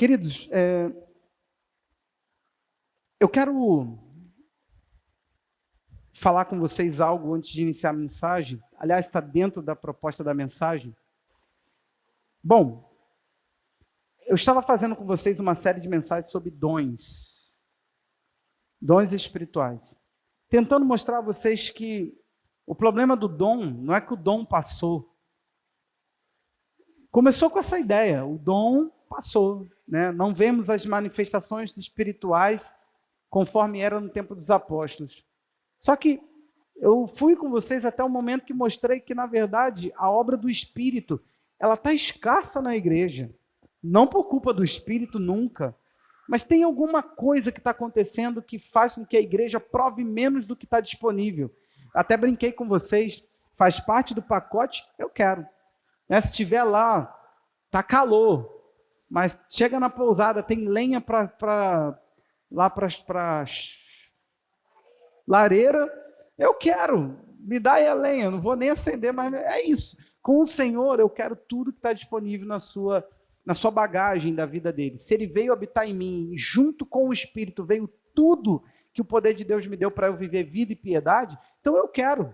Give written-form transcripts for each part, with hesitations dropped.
Queridos, eu quero falar com vocês algo antes de iniciar a mensagem. Aliás, está dentro da proposta da mensagem. Bom, eu estava fazendo com vocês uma série de mensagens sobre dons espirituais, tentando mostrar a vocês que o problema do dom não é que o dom passou. Começou com essa ideia, o dom passou, né? Não vemos as manifestações espirituais conforme era no tempo dos apóstolos. Só que eu fui com vocês até o momento que mostrei que, na verdade, a obra do Espírito, ela está escassa na igreja. Não por culpa do Espírito, nunca. Mas tem alguma coisa que está acontecendo que faz com que a igreja prove menos do que está disponível. Até brinquei com vocês, faz parte do pacote, eu quero. Né? Se estiver lá, está calor, mas chega na pousada, tem lenha para lareira, eu quero, me dá aí a lenha, não vou nem acender, mas é isso. Com o Senhor, eu quero tudo que está disponível na sua bagagem da vida dele. Se ele veio habitar em mim, junto com o Espírito, veio tudo que o poder de Deus me deu para eu viver vida e piedade, então eu quero.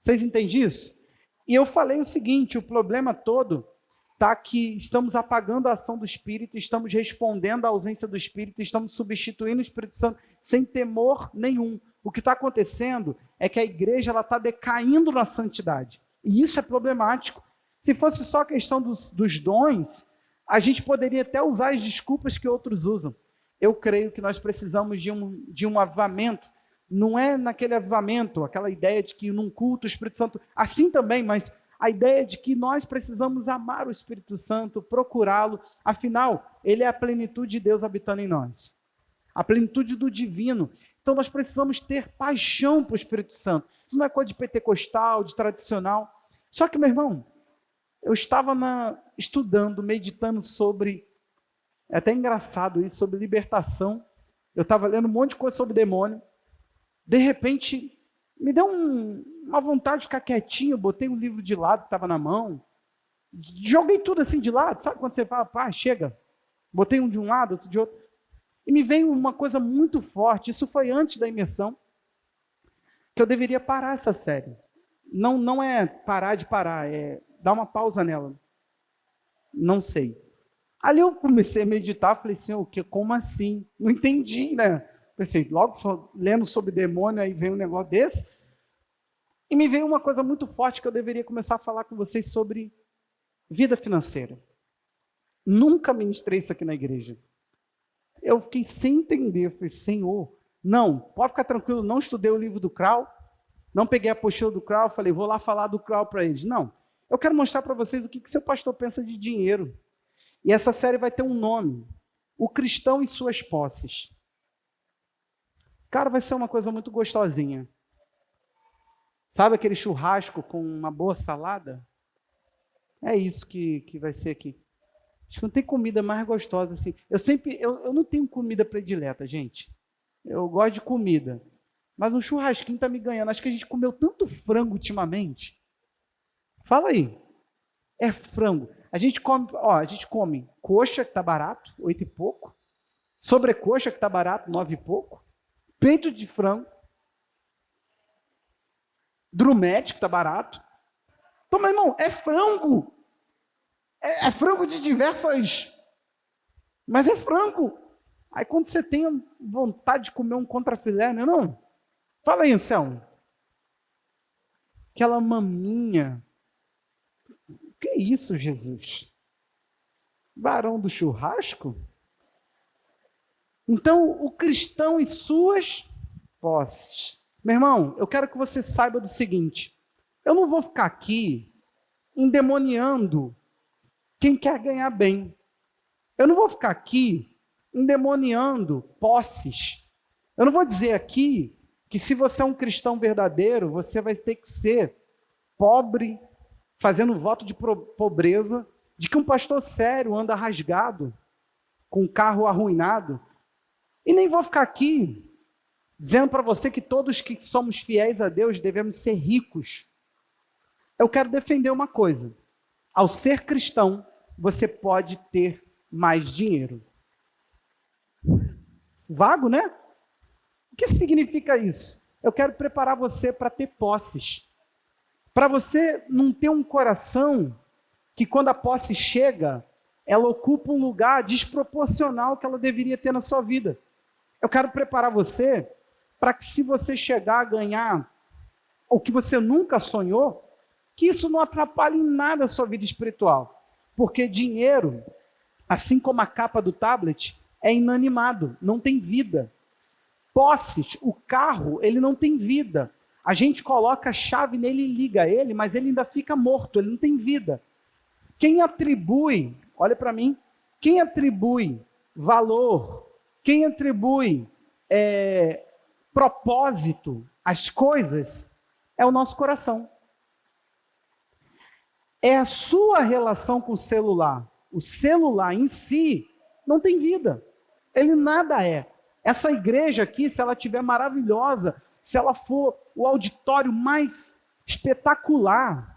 Vocês entendem isso? E eu falei o seguinte, o problema todo está que estamos apagando a ação do Espírito, estamos respondendo à ausência do Espírito, estamos substituindo o Espírito Santo sem temor nenhum. O que está acontecendo é que a igreja está decaindo na santidade. E isso é problemático. Se fosse só a questão dos dons, a gente poderia até usar as desculpas que outros usam. Eu creio que nós precisamos de um avivamento. Não é naquele avivamento, aquela ideia de que num culto o Espírito Santo, assim também, mas a ideia de que nós precisamos amar o Espírito Santo, procurá-lo, afinal, ele é a plenitude de Deus habitando em nós, a plenitude do divino. Então nós precisamos ter paixão por o Espírito Santo. Isso não é coisa de pentecostal, de tradicional. Só que, meu irmão, eu estava estudando, meditando sobre, é até engraçado isso, sobre libertação. Eu estava lendo um monte de coisa sobre demônio. De repente, me deu uma vontade de ficar quietinho, botei um livro de lado que estava na mão, joguei tudo assim de lado, sabe quando você fala, pá, chega, botei um de um lado, outro de outro, e me veio uma coisa muito forte, isso foi antes da imersão, que eu deveria parar essa série. Não é parar de parar, é dar uma pausa nela. Não sei. Ali eu comecei a meditar, falei assim, como assim? Não entendi, né? Pensei, logo lendo sobre demônio, aí veio um negócio desse, e me veio uma coisa muito forte que eu deveria começar a falar com vocês sobre vida financeira. Nunca ministrei isso aqui na igreja. Eu fiquei sem entender, falei, Senhor, não, pode ficar tranquilo, não estudei o livro do Crow, não peguei a apostila do Crow, falei, vou lá falar do Crow para eles. Não, eu quero mostrar para vocês o que seu pastor pensa de dinheiro. E essa série vai ter um nome, O Cristão e Suas Posses. Cara, vai ser uma coisa muito gostosinha. Sabe aquele churrasco com uma boa salada? É isso que vai ser aqui. Acho que não tem comida mais gostosa assim. Eu não tenho comida predileta, gente. Eu gosto de comida. Mas um churrasquinho está me ganhando. Acho que a gente comeu tanto frango ultimamente. Fala aí. É frango. A gente come coxa, que está barato, 8 e pouco. Sobrecoxa, que está barato, 9 e pouco. Peito de frango. Drumete, que está barato. Então, meu irmão, é frango. É frango de diversas... Mas é frango. Aí quando você tem vontade de comer um contrafilé, não é não? Fala aí, Anselmo. Aquela maminha. O que é isso, Jesus? Barão do churrasco? Então, o cristão e suas posses. Meu irmão, eu quero que você saiba do seguinte. Eu não vou ficar aqui endemoniando quem quer ganhar bem. Eu não vou ficar aqui endemoniando posses. Eu não vou dizer aqui que se você é um cristão verdadeiro, você vai ter que ser pobre, fazendo voto de pobreza, de que um pastor sério anda rasgado, com um carro arruinado. E nem vou ficar aqui dizendo para você que todos que somos fiéis a Deus devemos ser ricos. Eu quero defender uma coisa. Ao ser cristão, você pode ter mais dinheiro. Vago, né? O que significa isso? Eu quero preparar você para ter posses. Para você não ter um coração que quando a posse chega, ela ocupa um lugar desproporcional que ela deveria ter na sua vida. Eu quero preparar você para que, se você chegar a ganhar o que você nunca sonhou, que isso não atrapalhe em nada a sua vida espiritual. Porque dinheiro, assim como a capa do tablet, é inanimado, não tem vida. Posses, o carro, ele não tem vida. A gente coloca a chave nele e liga ele, mas ele ainda fica morto, ele não tem vida. Quem atribui, olha para mim, quem atribui valor, quem atribui propósito às coisas, é o nosso coração. É a sua relação com o celular. O celular em si não tem vida. Ele nada é. Essa igreja aqui, se ela estiver maravilhosa, se ela for o auditório mais espetacular.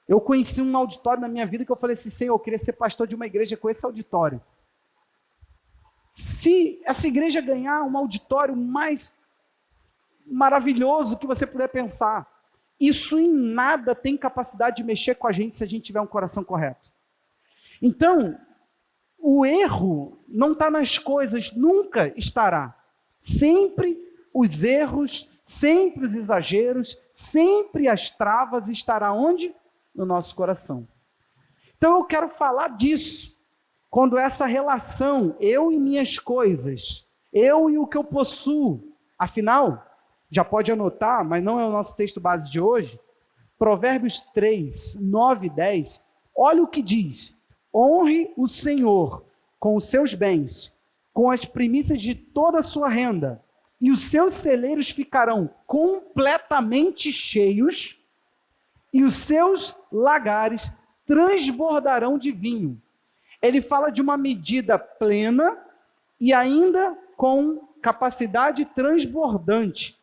Eu conheci um auditório na minha vida que eu falei assim, Senhor, eu queria ser pastor de uma igreja com esse auditório. Se essa igreja ganhar um auditório mais maravilhoso que você puder pensar, isso em nada tem capacidade de mexer com a gente se a gente tiver um coração correto. Então, o erro não está nas coisas, nunca estará. Sempre os erros, sempre os exageros, sempre as travas estará onde? No nosso coração. Então eu quero falar disso. Quando essa relação, eu e minhas coisas, eu e o que eu possuo, afinal, já pode anotar, mas não é o nosso texto base de hoje, Provérbios 3, 9 e 10, olha o que diz: honre o Senhor com os seus bens, com as primícias de toda a sua renda, e os seus celeiros ficarão completamente cheios, e os seus lagares transbordarão de vinho. Ele fala de uma medida plena e ainda com capacidade transbordante.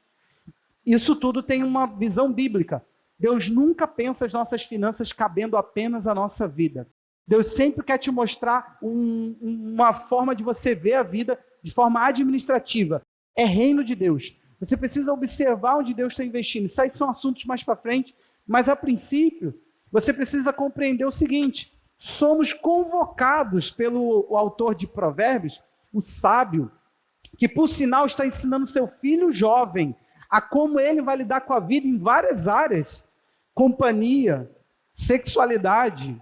Isso tudo tem uma visão bíblica. Deus nunca pensa as nossas finanças cabendo apenas à nossa vida. Deus sempre quer te mostrar uma forma de você ver a vida de forma administrativa. É reino de Deus. Você precisa observar onde Deus está investindo. Isso aí são assuntos mais para frente, mas a princípio, você precisa compreender o seguinte: somos convocados pelo autor de Provérbios, o sábio, que por sinal está ensinando seu filho jovem a como ele vai lidar com a vida em várias áreas, companhia, sexualidade,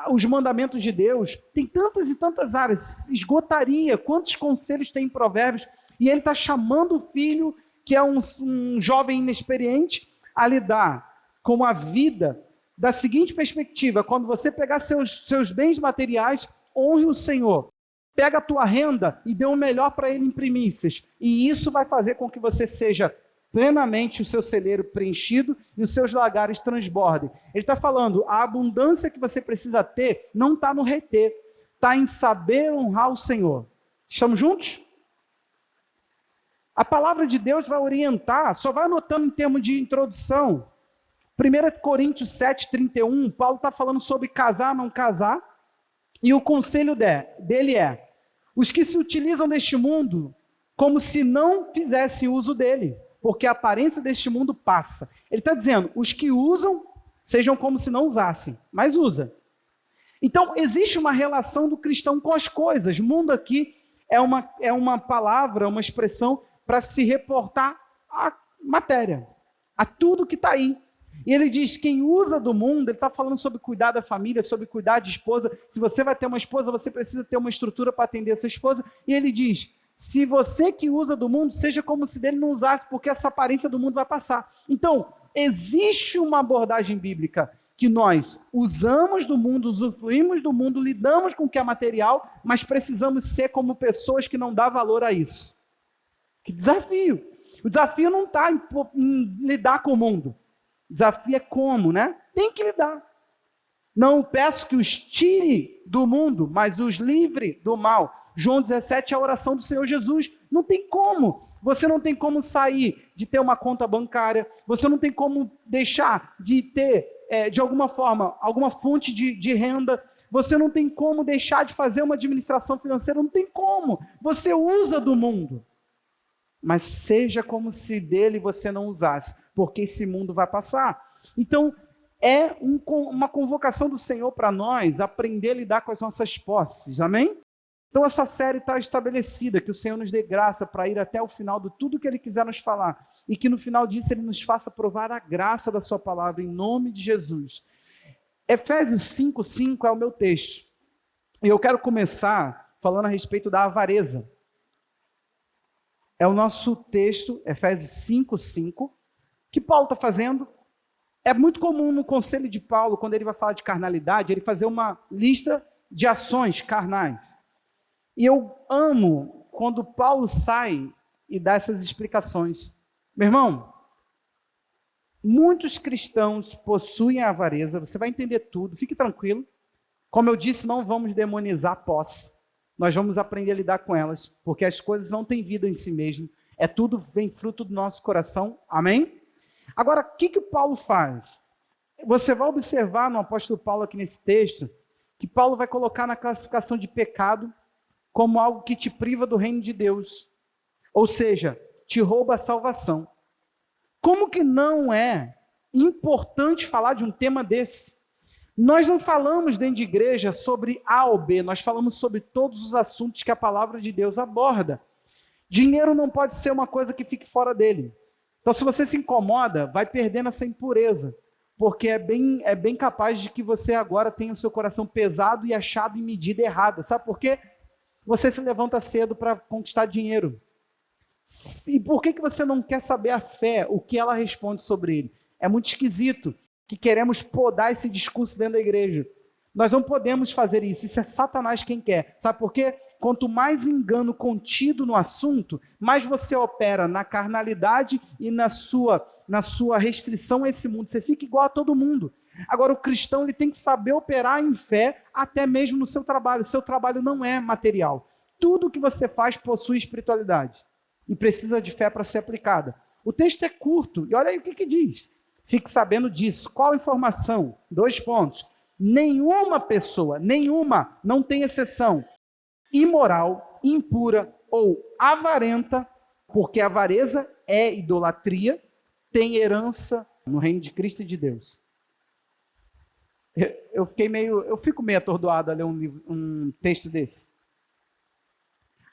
os mandamentos de Deus, tem tantas e tantas áreas, esgotaria quantos conselhos tem em Provérbios, e ele está chamando o filho, que é um jovem inexperiente, a lidar com a vida da seguinte perspectiva: quando você pegar seus bens materiais, honre o Senhor. Pega a tua renda e dê o melhor para ele em primícias. E isso vai fazer com que você seja plenamente o seu celeiro preenchido e os seus lagares transbordem. Ele está falando, a abundância que você precisa ter não está no reter, está em saber honrar o Senhor. Estamos juntos? A palavra de Deus vai orientar, só vai anotando em termos de introdução. 1 Coríntios 7:31, Paulo está falando sobre casar, não casar, e o conselho dele é: os que se utilizam deste mundo como se não fizessem uso dele, porque a aparência deste mundo passa. Ele está dizendo, os que usam, sejam como se não usassem, mas usa. Então, existe uma relação do cristão com as coisas. Mundo aqui é uma palavra, uma expressão para se reportar à matéria, a tudo que está aí. E ele diz, quem usa do mundo, ele está falando sobre cuidar da família, sobre cuidar de esposa. Se você vai ter uma esposa, você precisa ter uma estrutura para atender essa esposa. E ele diz, se você que usa do mundo, seja como se dele não usasse, porque essa aparência do mundo vai passar. Então, existe uma abordagem bíblica que nós usamos do mundo, usufruímos do mundo, lidamos com o que é material, mas precisamos ser como pessoas que não dão valor a isso. Que desafio! O desafio não está em lidar com o mundo. O desafio é como, né? Tem que lidar. Não peço que os tire do mundo, mas os livre do mal. João 17 é a oração do Senhor Jesus. Não tem como. Você não tem como sair de ter uma conta bancária. Você não tem como deixar de ter, de alguma forma, alguma fonte de renda. Você não tem como deixar de fazer uma administração financeira, não tem como. Você usa do mundo. Mas seja como se dele você não usasse, porque esse mundo vai passar. Então, é uma convocação do Senhor para nós aprender a lidar com as nossas posses, amém? Então essa série está estabelecida, que o Senhor nos dê graça para ir até o final de tudo que Ele quiser nos falar, e que no final disso Ele nos faça provar a graça da sua palavra, em nome de Jesus. Efésios 5:5 é o meu texto, e eu quero começar falando a respeito da avareza. É o nosso texto, Efésios 5:5, que Paulo está fazendo. É muito comum no conselho de Paulo, quando ele vai falar de carnalidade, ele fazer uma lista de ações carnais. E eu amo quando Paulo sai e dá essas explicações. Meu irmão, muitos cristãos possuem a avareza, você vai entender tudo, fique tranquilo. Como eu disse, não vamos demonizar a posse, nós vamos aprender a lidar com elas, porque as coisas não têm vida em si mesmo, é tudo vem fruto do nosso coração, amém? Agora, o que Paulo faz? Você vai observar no apóstolo Paulo aqui nesse texto, que Paulo vai colocar na classificação de pecado como algo que te priva do reino de Deus, ou seja, te rouba a salvação. Como que não é importante falar de um tema desse? Nós não falamos dentro de igreja sobre A ou B, nós falamos sobre todos os assuntos que a palavra de Deus aborda. Dinheiro não pode ser uma coisa que fique fora dele. Então, se você se incomoda, vai perdendo essa impureza, porque é bem capaz de que você agora tenha o seu coração pesado e achado em medida errada. Sabe por quê? Você se levanta cedo para conquistar dinheiro. E por que você não quer saber a fé, o que ela responde sobre ele? É muito esquisito que queremos podar esse discurso dentro da igreja. Nós não podemos fazer isso, isso é Satanás quem quer. Sabe por quê? Quanto mais engano contido no assunto, mais você opera na carnalidade e na sua restrição a esse mundo. Você fica igual a todo mundo. Agora, o cristão ele tem que saber operar em fé até mesmo no seu trabalho. Seu trabalho não é material. Tudo que você faz possui espiritualidade e precisa de fé para ser aplicada. O texto é curto, e olha aí o que diz. Fique sabendo disso. Qual informação? 2 pontos. Nenhuma pessoa, nenhuma, não tem exceção, imoral, impura ou avarenta, porque a avareza é idolatria, tem herança no reino de Cristo e de Deus. Eu fico meio atordoado a ler um texto desse.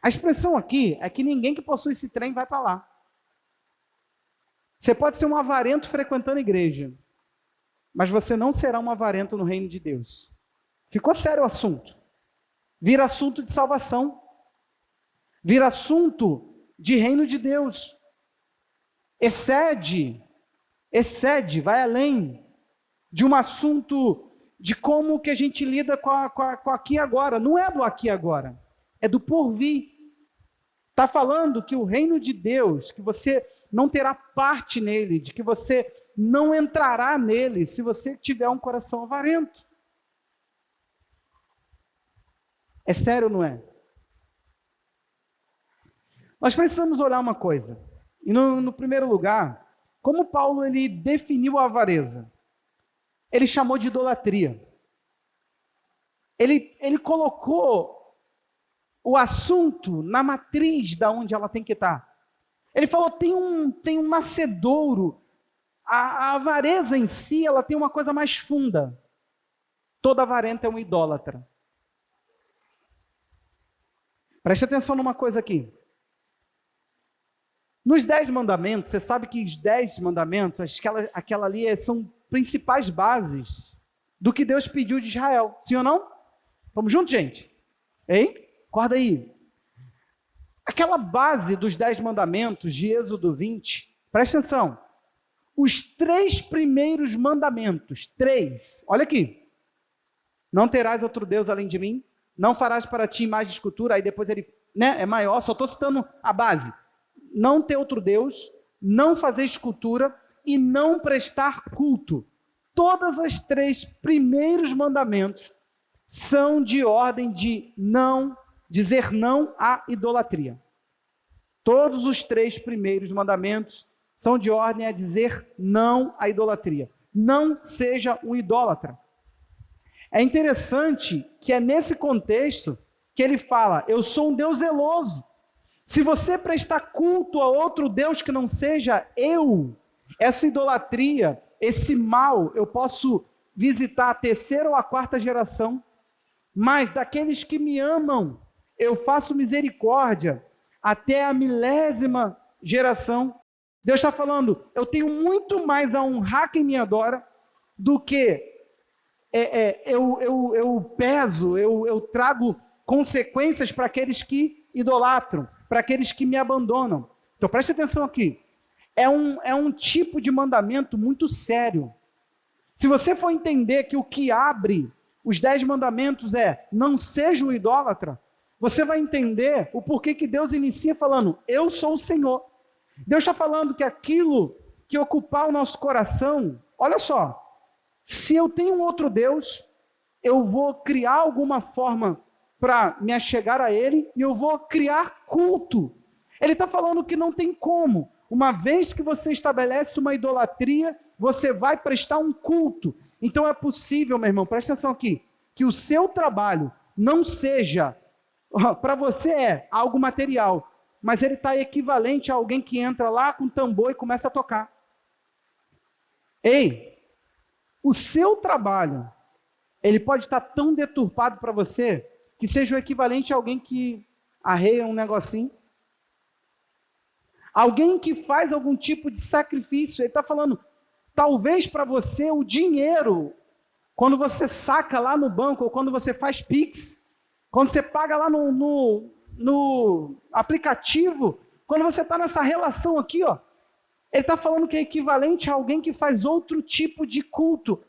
A expressão aqui é que ninguém que possui esse trem vai para lá. Você pode ser um avarento frequentando a igreja, mas você não será um avarento no reino de Deus. Ficou sério o assunto. Vira assunto de salvação. Vira assunto de reino de Deus. Excede, vai além de um assunto de como que a gente lida com aqui e agora. Não é do aqui e agora, é do porvir. Está falando que o reino de Deus, que você não terá parte nele, de que você não entrará nele se você tiver um coração avarento. É sério ou não é? Nós precisamos olhar uma coisa. E no primeiro lugar, como Paulo ele definiu a avareza? Ele chamou de idolatria. Ele colocou o assunto na matriz da onde ela tem que estar. Ele falou, tem um nascedouro. A avareza em si, ela tem uma coisa mais funda. Toda avarenta é um idólatra. Preste atenção numa coisa aqui. Nos 10 mandamentos, você sabe que os 10 mandamentos, aquela ali são principais bases do que Deus pediu de Israel. Sim ou não? Vamos juntos, gente? Hein? Acorda aí. Aquela base dos 10 mandamentos de Êxodo 20, presta atenção. Os 3 primeiros mandamentos, 3, olha aqui. Não terás outro Deus além de mim, não farás para ti imagem de escultura, aí depois ele, é maior, só estou citando a base. Não ter outro Deus, não fazer escultura e não prestar culto. Todas as 3 primeiros mandamentos são de ordem de dizer não à idolatria. Todos os 3 primeiros mandamentos são de ordem a dizer não à idolatria. Não seja um idólatra. É interessante que é nesse contexto que ele fala, eu sou um Deus zeloso. Se você prestar culto a outro Deus que não seja eu, essa idolatria, esse mal, eu posso visitar a terceira ou a quarta geração, mas daqueles que me amam, eu faço misericórdia até a 1000ª geração. Deus está falando, eu tenho muito mais a honrar quem me adora do que eu peso, eu trago consequências para aqueles que idolatram, para aqueles que me abandonam. Então preste atenção aqui, é um tipo de mandamento muito sério. Se você for entender que o que abre os 10 mandamentos é não seja um idólatra, você vai entender o porquê que Deus inicia falando, eu sou o Senhor. Deus está falando que aquilo que ocupar o nosso coração, olha só, se eu tenho um outro Deus, eu vou criar alguma forma para me achegar a Ele e eu vou criar culto. Ele está falando que não tem como. Uma vez que você estabelece uma idolatria, você vai prestar um culto. Então é possível, meu irmão, presta atenção aqui, que o seu trabalho não seja, para você é algo material, mas ele está equivalente a alguém que entra lá com tambor e começa a tocar. Ei, o seu trabalho, ele pode estar tão deturpado para você, que seja o equivalente a alguém que arreia um negocinho. Alguém que faz algum tipo de sacrifício, ele está falando, talvez para você o dinheiro, quando você saca lá no banco, ou quando você faz Pix, quando você paga lá no aplicativo, quando você está nessa relação aqui, ó, ele está falando que é equivalente a alguém que faz outro tipo de culto.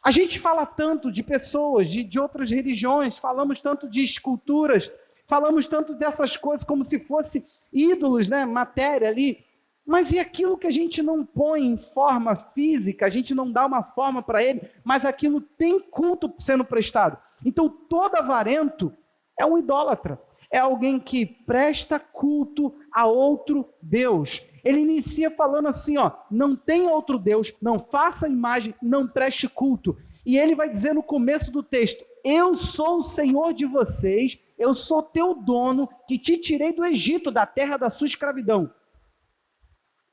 A gente fala tanto de pessoas, de outras religiões, falamos tanto de esculturas, falamos tanto dessas coisas como se fosse ídolos, né, matéria ali, mas e aquilo que a gente não põe em forma física, a gente não dá uma forma para ele, mas aquilo tem culto sendo prestado. Então todo avarento é um idólatra, é alguém que presta culto a outro Deus. Ele inicia falando assim, ó, não tem outro Deus, não faça imagem, não preste culto. E ele vai dizer no começo do texto, eu sou o Senhor de vocês, eu sou teu dono, que te tirei do Egito, da terra da sua escravidão.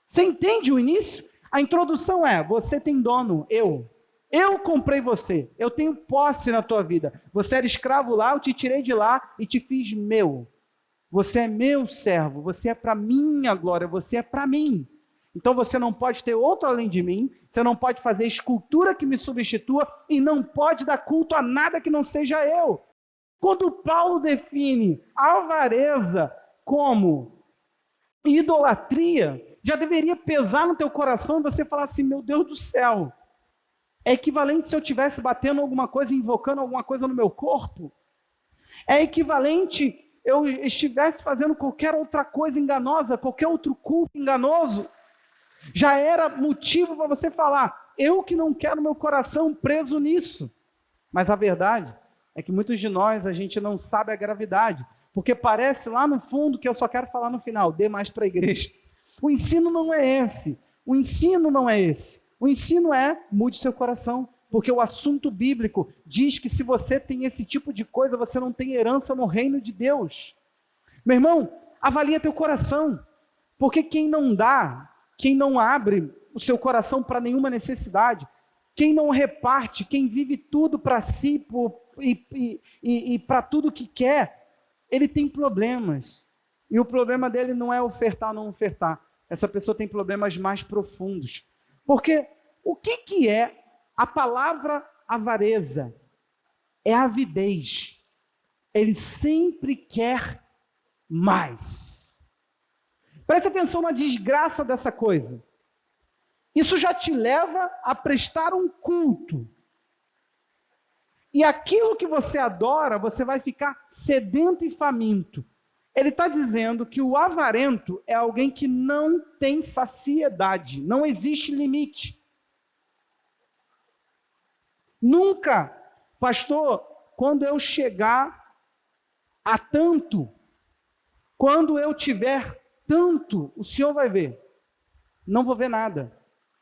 Você entende o início? A introdução é, você tem dono, eu comprei você, eu tenho posse na tua vida. Você era escravo lá, eu te tirei de lá e te fiz meu. Você é meu servo, você é para minha glória, você é para mim. Então você não pode ter outro além de mim, você não pode fazer escultura que me substitua e não pode dar culto a nada que não seja eu. Quando Paulo define a avareza como idolatria, já deveria pesar no teu coração e você falar assim, meu Deus do céu, é equivalente se eu estivesse batendo alguma coisa, invocando alguma coisa no meu corpo? É equivalente eu estivesse fazendo qualquer outra coisa enganosa, qualquer outro culto enganoso? Já era motivo para você falar, eu que não quero meu coração preso nisso. Mas a verdade é que muitos de nós, a gente não sabe a gravidade, porque parece lá no fundo que eu só quero falar no final, dê mais para a igreja. O ensino não é esse, o ensino não é esse. O ensino é, mude seu coração, porque o assunto bíblico diz que se você tem esse tipo de coisa, você não tem herança no reino de Deus. Meu irmão, avalia teu coração, porque quem não dá, quem não abre o seu coração para nenhuma necessidade, quem não reparte, quem vive tudo para si e para tudo que quer, ele tem problemas. E o problema dele não é ofertar ou não ofertar. Essa pessoa tem problemas mais profundos. Porque o que é a palavra avareza? É avidez. Ele sempre quer mais. Presta atenção na desgraça dessa coisa. Isso já te leva a prestar um culto. E aquilo que você adora, você vai ficar sedento e faminto. Ele está dizendo que o avarento é alguém que não tem saciedade, não existe limite. Nunca, pastor, quando eu chegar a tanto, quando eu tiver tanto, o senhor vai ver. Não vou ver nada.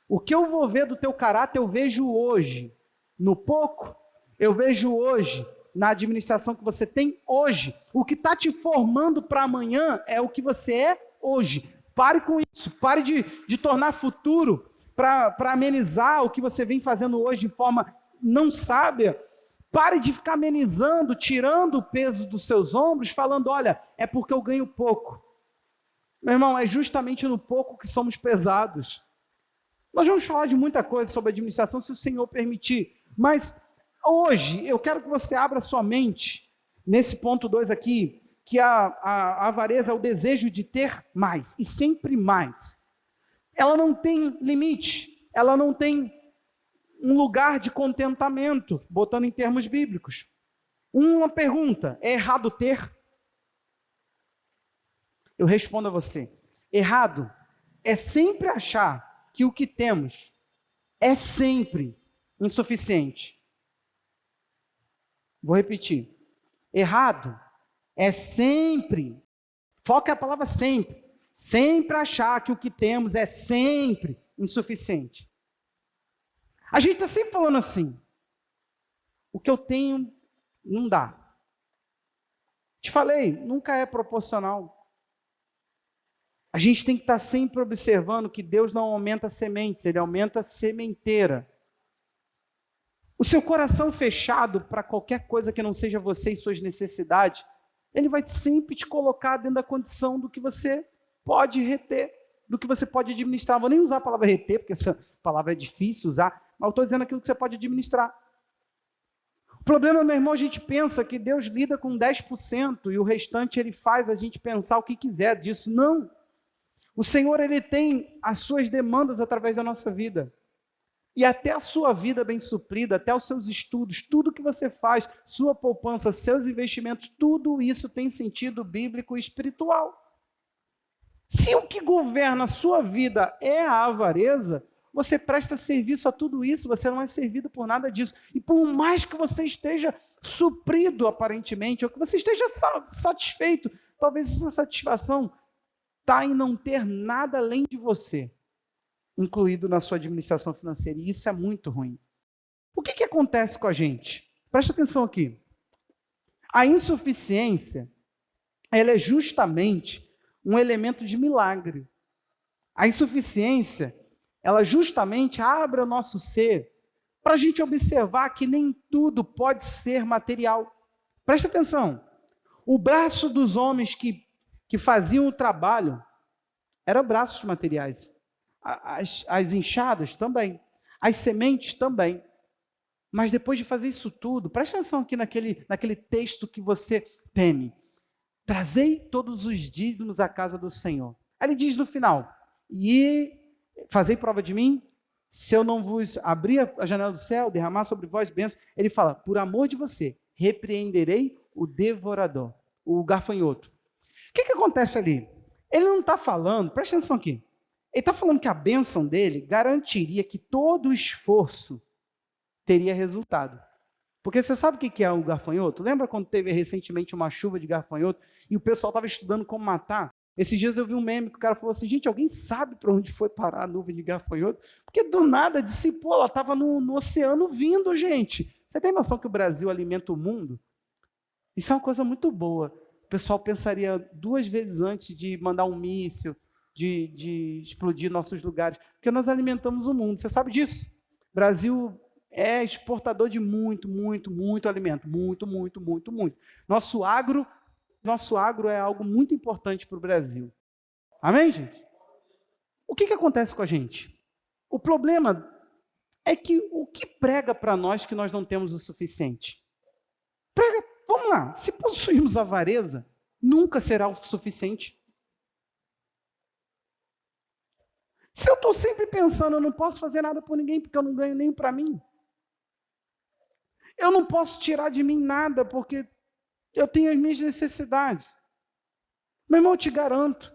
O que eu vou ver do teu caráter, eu vejo hoje. No pouco, Eu vejo hoje, na administração que você tem hoje, o que está te formando para amanhã é o que você é hoje. Pare com isso, pare de tornar futuro para amenizar o que você vem fazendo hoje de forma não sábia. Pare de ficar amenizando, tirando o peso dos seus ombros, falando, olha, é porque eu ganho pouco. Meu irmão, é justamente no pouco que somos pesados. Nós vamos falar de muita coisa sobre administração, se o Senhor permitir, mas hoje eu quero que você abra sua mente, nesse ponto 2 aqui, que a avareza é o desejo de ter mais, e sempre mais. Ela não tem limite, ela não tem um lugar de contentamento, botando em termos bíblicos. Uma pergunta, é errado ter? Eu respondo a você, errado é sempre achar que o que temos é sempre insuficiente. Vou repetir, errado é sempre, foca a palavra sempre, sempre achar que o que temos é sempre insuficiente. A gente está sempre falando assim, o que eu tenho não dá. Te falei, nunca é proporcional. A gente tem que estar sempre observando que Deus não aumenta sementes, Ele aumenta sementeira. O seu coração fechado para qualquer coisa que não seja você e suas necessidades, Ele vai sempre te colocar dentro da condição do que você pode reter, do que você pode administrar. Não vou nem usar a palavra reter, porque essa palavra é difícil usar, mas eu estou dizendo aquilo que você pode administrar. O problema, meu irmão, a gente pensa que Deus lida com 10% e o restante Ele faz a gente pensar o que quiser disso. Não. O Senhor, Ele tem as suas demandas através da nossa vida. E até a sua vida bem suprida, até os seus estudos, tudo que você faz, sua poupança, seus investimentos, tudo isso tem sentido bíblico e espiritual. Se o que governa a sua vida é a avareza, você presta serviço a tudo isso, você não é servido por nada disso. E por mais que você esteja suprido aparentemente, ou que você esteja satisfeito, talvez essa satisfação está em não ter nada além de você, incluído na sua administração financeira. E isso é muito ruim. O que acontece com a gente? Presta atenção aqui. A insuficiência, ela é justamente um elemento de milagre. A insuficiência, ela justamente abre o nosso ser para a gente observar que nem tudo pode ser material. Presta atenção. O braço dos homens que faziam o trabalho eram braços materiais. As enxadas também. As sementes também. Mas depois de fazer isso tudo, presta atenção aqui naquele texto que você teme. Trazei todos os dízimos à casa do Senhor. Aí ele diz no final, e fazei prova de mim, se eu não vos abrir a janela do céu, derramar sobre vós bênçãos. Ele fala, por amor de você, repreenderei o devorador, o gafanhoto. O que acontece ali? Ele não está falando, presta atenção aqui, ele está falando que a bênção dele garantiria que todo o esforço teria resultado. Porque você sabe o que é o gafanhoto? Lembra quando teve recentemente uma chuva de gafanhoto e o pessoal estava estudando como matar? Esses dias eu vi um meme que o cara falou assim, gente, alguém sabe para onde foi parar a nuvem de gafanhoto? Porque do nada dissipou, ela estava no oceano vindo, gente. Você tem noção que o Brasil alimenta o mundo? Isso é uma coisa muito boa. O pessoal pensaria 2 vezes antes de mandar um míssil, de explodir nossos lugares, porque nós alimentamos o mundo. Você sabe disso? O Brasil é exportador de muito alimento. Muito. Nosso agro é algo muito importante para o Brasil. Amém, gente? O que acontece com a gente? O problema é que o que prega para nós que nós não temos o suficiente? Prega, vamos lá, se possuirmos avareza, nunca será o suficiente. Se eu estou sempre pensando, eu não posso fazer nada por ninguém, porque eu não ganho nem para mim. Eu não posso tirar de mim nada, porque eu tenho as minhas necessidades. Meu irmão, eu te garanto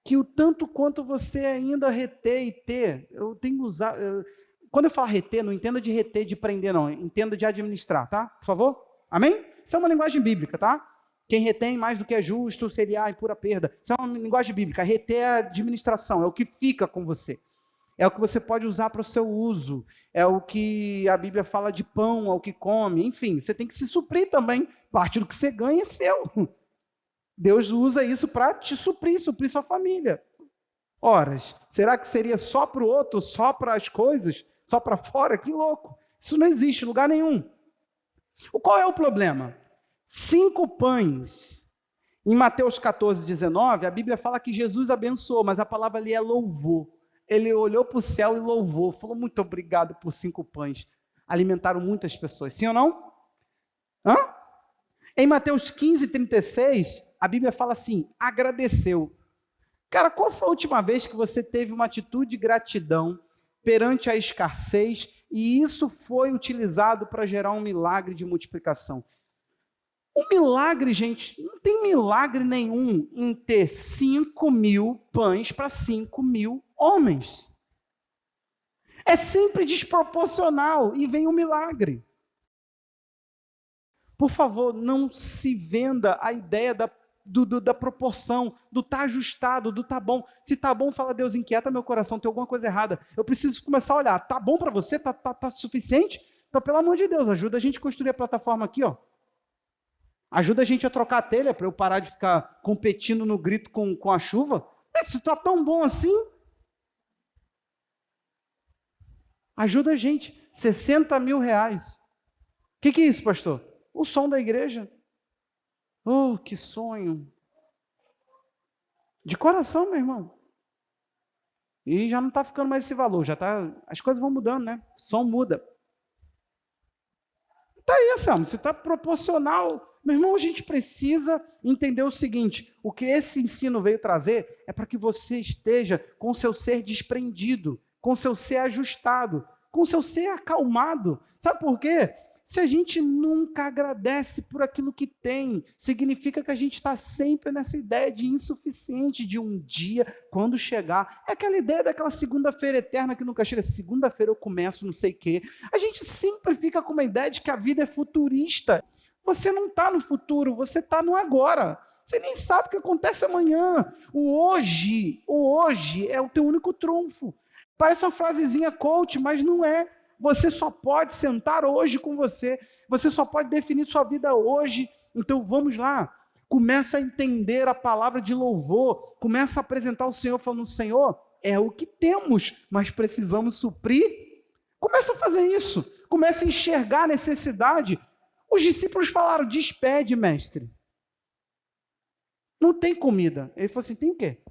que o tanto quanto você ainda reter e ter, eu tenho usado. Quando eu falo reter, não entenda de reter, de prender, não. Entenda de administrar, tá? Por favor? Amém? Isso é uma linguagem bíblica, tá? Quem retém mais do que é justo seria em pura perda. Isso é uma linguagem bíblica. Reter é a administração, é o que fica com você. é o que você pode usar para o seu uso, é o que a Bíblia fala de pão, é o que come, enfim, você tem que se suprir também, parte do que você ganha é seu. Deus usa isso para te suprir sua família. Ora, será que seria só para o outro, só para as coisas, só para fora? Que louco! Isso não existe em lugar nenhum. Qual é o problema? 5 pães. Em Mateus 14, 19, a Bíblia fala que Jesus abençoou, mas a palavra ali é louvor. Ele olhou para o céu e louvou, falou muito obrigado por 5 pães. Alimentaram muitas pessoas, sim ou não? Hã? Em Mateus 15, 36, a Bíblia fala assim, agradeceu. Cara, qual foi a última vez que você teve uma atitude de gratidão perante a escassez e isso foi utilizado para gerar um milagre de multiplicação? O milagre, gente, não tem milagre nenhum em ter 5.000 pães para 5.000 homens. É sempre desproporcional e vem o milagre. Por favor, não se venda a ideia da proporção, do tá ajustado, do tá bom. Se tá bom, fala, Deus, inquieta meu coração, tem alguma coisa errada. Eu preciso começar a olhar, tá bom para você? Tá suficiente? Então, pelo amor de Deus, ajuda a gente a construir a plataforma aqui, ó. Ajuda a gente a trocar a telha para eu parar de ficar competindo no grito com a chuva. Mas se está tão bom assim, ajuda a gente. 60 mil reais. O que é isso, pastor? O som da igreja. Oh, que sonho. De coração, meu irmão. E já não está ficando mais esse valor. As coisas vão mudando, né? O som muda. Está aí, Samu. Se está proporcional. Meu irmão, a gente precisa entender o seguinte, o que esse ensino veio trazer é para que você esteja com o seu ser desprendido, com o seu ser ajustado, com o seu ser acalmado. Sabe por quê? Se a gente nunca agradece por aquilo que tem, significa que a gente está sempre nessa ideia de insuficiente, de um dia, quando chegar. É aquela ideia daquela segunda-feira eterna que nunca chega. Segunda-feira eu começo não sei o quê. A gente sempre fica com uma ideia de que a vida é futurista. Você não está no futuro, você está no agora. Você nem sabe o que acontece amanhã. O hoje é o teu único trunfo. Parece uma frasezinha coach, mas não é. Você só pode sentar hoje com você. Você só pode definir sua vida hoje. Então vamos lá. Começa a entender a palavra de louvor. Começa a apresentar o Senhor falando, Senhor, é o que temos, mas precisamos suprir. Começa a fazer isso. Começa a enxergar a necessidade. Os discípulos falaram, despede, mestre. Não tem comida. Ele falou assim, tem o quê?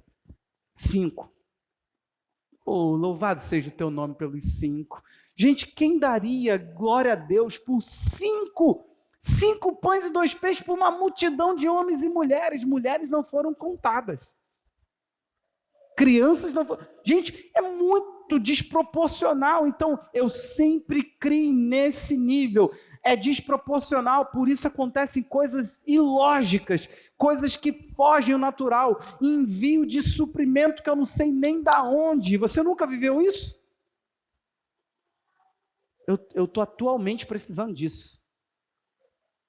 5. Oh, louvado seja o teu nome pelos 5. Gente, quem daria glória a Deus por 5? 5 pães e 2 peixes por uma multidão de homens e mulheres. Mulheres não foram contadas. Crianças não foram. Gente, é muito desproporcional. Então, eu sempre criei nesse nível. É desproporcional, por isso acontecem coisas ilógicas, coisas que fogem ao natural, envio de suprimento que eu não sei nem da onde. Você nunca viveu isso? Eu estou atualmente precisando disso.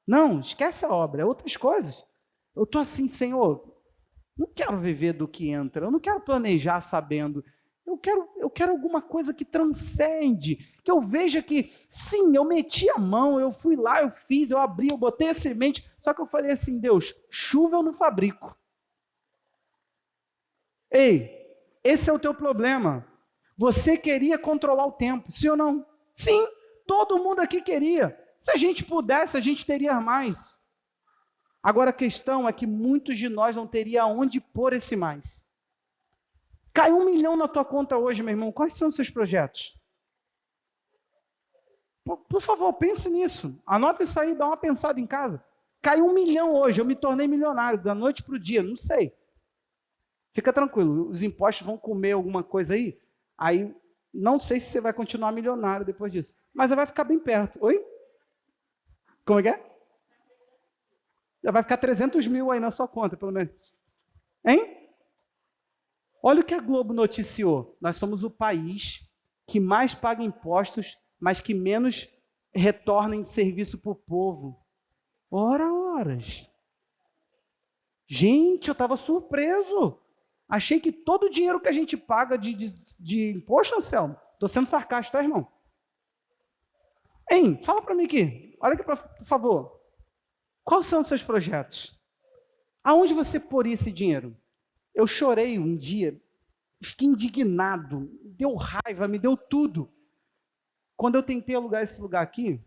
Não, esquece a obra, é outras coisas. Eu estou assim, Senhor, não quero viver do que entra, eu não quero planejar sabendo. Eu quero alguma coisa que transcende, que eu veja que, sim, eu meti a mão, eu fui lá, eu fiz, eu abri, eu botei a semente, só que eu falei assim, Deus, chuva eu não fabrico. Ei, esse é o teu problema. Você queria controlar o tempo, sim ou não? Sim, todo mundo aqui queria. Se a gente pudesse, a gente teria mais. Agora a questão é que muitos de nós não teriam aonde pôr esse mais. Caiu 1 milhão na tua conta hoje, meu irmão. Quais são os seus projetos? Por favor, pense nisso. Anota isso aí, dá uma pensada em casa. Caiu 1 milhão hoje, eu me tornei milionário, da noite para o dia, não sei. Fica tranquilo, os impostos vão comer alguma coisa aí não sei se você vai continuar milionário depois disso, mas você vai ficar bem perto. Oi? Como é que é? Já vai ficar 300 mil aí na sua conta, pelo menos. Hein? Olha o que a Globo noticiou. Nós somos o país que mais paga impostos, mas que menos retorna em serviço para o povo. Horas. Gente, eu estava surpreso. Achei que todo o dinheiro que a gente paga de imposto, Anselmo, estou sendo sarcástico, tá, irmão? Hein, fala para mim aqui, olha aqui, por favor. Quais são os seus projetos? Aonde você poria esse dinheiro? Eu chorei um dia, fiquei indignado, deu raiva, me deu tudo. Quando eu tentei alugar esse lugar aqui,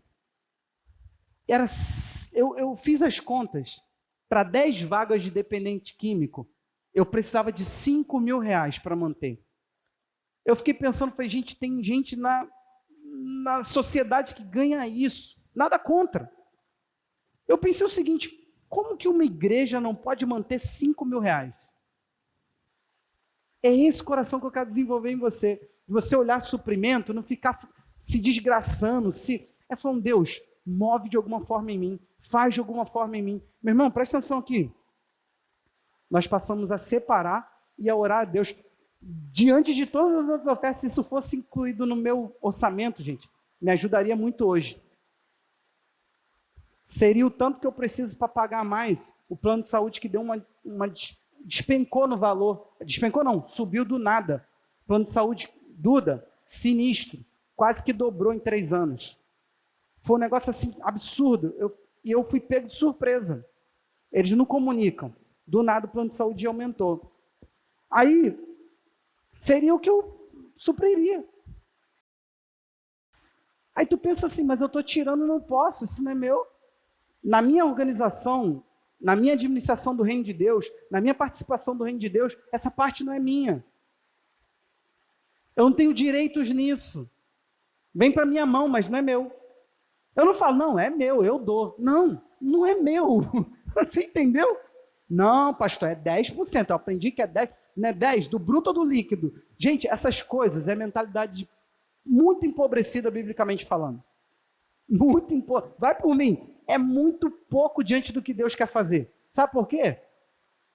eu fiz as contas, para 10 vagas de dependente químico, eu precisava de R$5.000 para manter. Eu fiquei pensando, falei, gente, tem gente na sociedade que ganha isso, nada contra. Eu pensei o seguinte, como que uma igreja não pode manter R$5.000? É esse coração que eu quero desenvolver em você, de você olhar suprimento, não ficar se desgraçando, falando, Deus, move de alguma forma em mim, faz de alguma forma em mim. Meu irmão, presta atenção aqui. Nós passamos a separar e a orar a Deus. Diante de todas as outras ofertas, se isso fosse incluído no meu orçamento, gente, me ajudaria muito hoje. Seria o tanto que eu preciso para pagar mais o plano de saúde que deu despencou no valor. Despencou não, subiu do nada. Plano de saúde, Duda, sinistro. Quase que dobrou em 3 anos. Foi um negócio assim, absurdo. E eu fui pego de surpresa. Eles não comunicam. Do nada o plano de saúde aumentou. Aí, seria o que eu supriria. Aí tu pensa assim, mas eu estou tirando, não posso, isso não é meu. Na minha organização, na minha administração do reino de Deus, na minha participação do reino de Deus, essa parte não é minha. Eu não tenho direitos nisso. Vem para minha mão, mas não é meu. Eu não falo, não, é meu, eu dou. Não, não é meu. Você entendeu? Não, pastor, é 10%. Eu aprendi que é 10%, não é 10% do bruto ou do líquido. Gente, essas coisas é mentalidade muito empobrecida, biblicamente falando. Vai por mim. É muito pouco diante do que Deus quer fazer. Sabe por quê?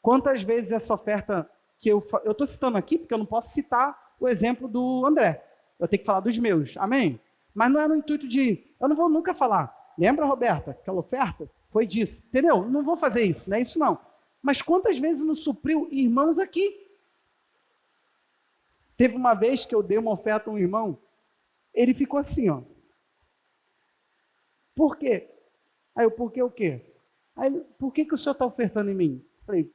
Quantas vezes essa oferta que eu estou citando aqui, porque eu não posso citar o exemplo do André. Eu tenho que falar dos meus. Amém? Mas não é no intuito de... Eu não vou nunca falar. Lembra, Roberta? Aquela oferta foi disso. Entendeu? Não vou fazer isso. Não é isso não. Mas quantas vezes não supriu irmãos aqui? Teve uma vez que eu dei uma oferta a um irmão, ele ficou assim, ó. Por quê? Aí eu, por quê o quê? Aí ele, por que o senhor está ofertando em mim? Eu falei,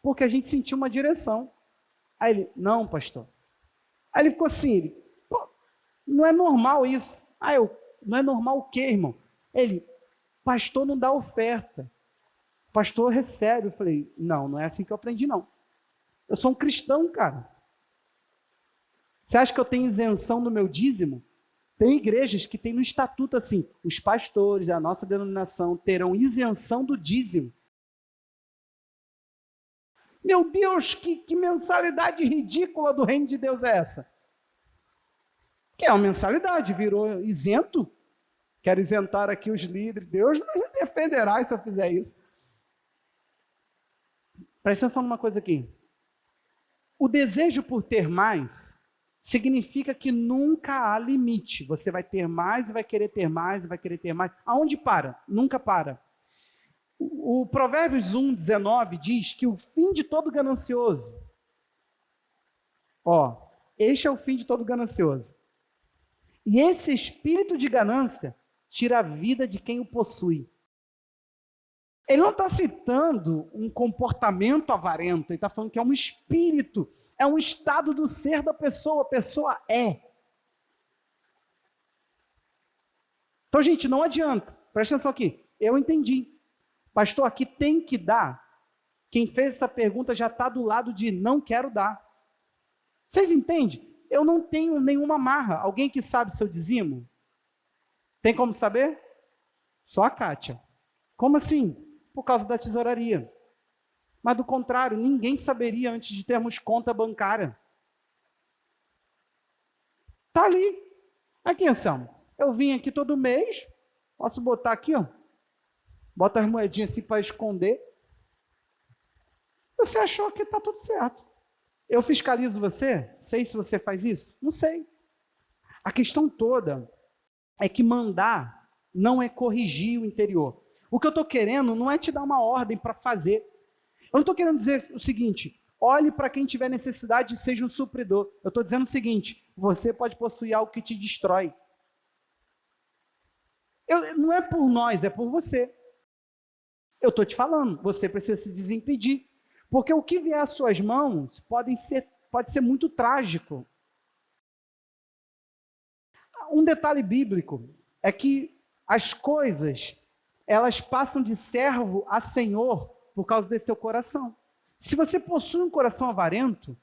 porque a gente sentiu uma direção. Aí ele, não, pastor. Aí ele ficou assim, não é normal isso. Aí eu, não é normal o quê, irmão? Ele, pastor não dá oferta. Pastor recebe. Eu falei, não é assim que eu aprendi, não. Eu sou um cristão, cara. Você acha que eu tenho isenção no meu dízimo? Tem igrejas que tem no estatuto assim, os pastores da nossa denominação terão isenção do dízimo. Meu Deus, que mensalidade ridícula do reino de Deus é essa? Que é uma mensalidade, virou isento. Quero isentar aqui os líderes. Deus não me defenderá se eu fizer isso. Presta atenção numa coisa aqui. O desejo por ter mais significa que nunca há limite. Você vai ter mais e vai querer ter mais e vai querer ter mais. Aonde para? Nunca para. O Provérbios 1:19 diz que o fim de todo ganancioso, este é o fim de todo ganancioso. E esse espírito de ganância tira a vida de quem o possui. Ele não está citando um comportamento avarento, ele está falando que é um espírito, é um estado do ser da pessoa, a pessoa é. Então, gente, não adianta, presta atenção aqui, eu entendi. Pastor, aqui tem que dar. Quem fez essa pergunta já está do lado de não quero dar. Vocês entendem? Eu não tenho nenhuma marra. Alguém que sabe seu dízimo? Tem como saber? Só a Kátia. Como assim? Por causa da tesouraria. Mas do contrário, ninguém saberia antes de termos conta bancária. Está ali. Aqui, Anselmo. Eu vim aqui todo mês. Posso botar aqui, ó. Bota as moedinhas assim para esconder. Você achou que está tudo certo. Eu fiscalizo você? Sei se você faz isso? Não sei. A questão toda é que mandar não é corrigir o interior. O que eu estou querendo não é te dar uma ordem para fazer. Eu não estou querendo dizer o seguinte, Olhe para quem tiver necessidade e seja um supridor. Eu estou dizendo o seguinte, você pode possuir algo que te destrói. Não é por nós, é por você. Eu estou te falando, você precisa se desimpedir. Porque o que vier às suas mãos pode ser muito trágico. Um detalhe bíblico é que as coisas, elas passam de servo a senhor por causa desse teu coração. Se você possui um coração avarento,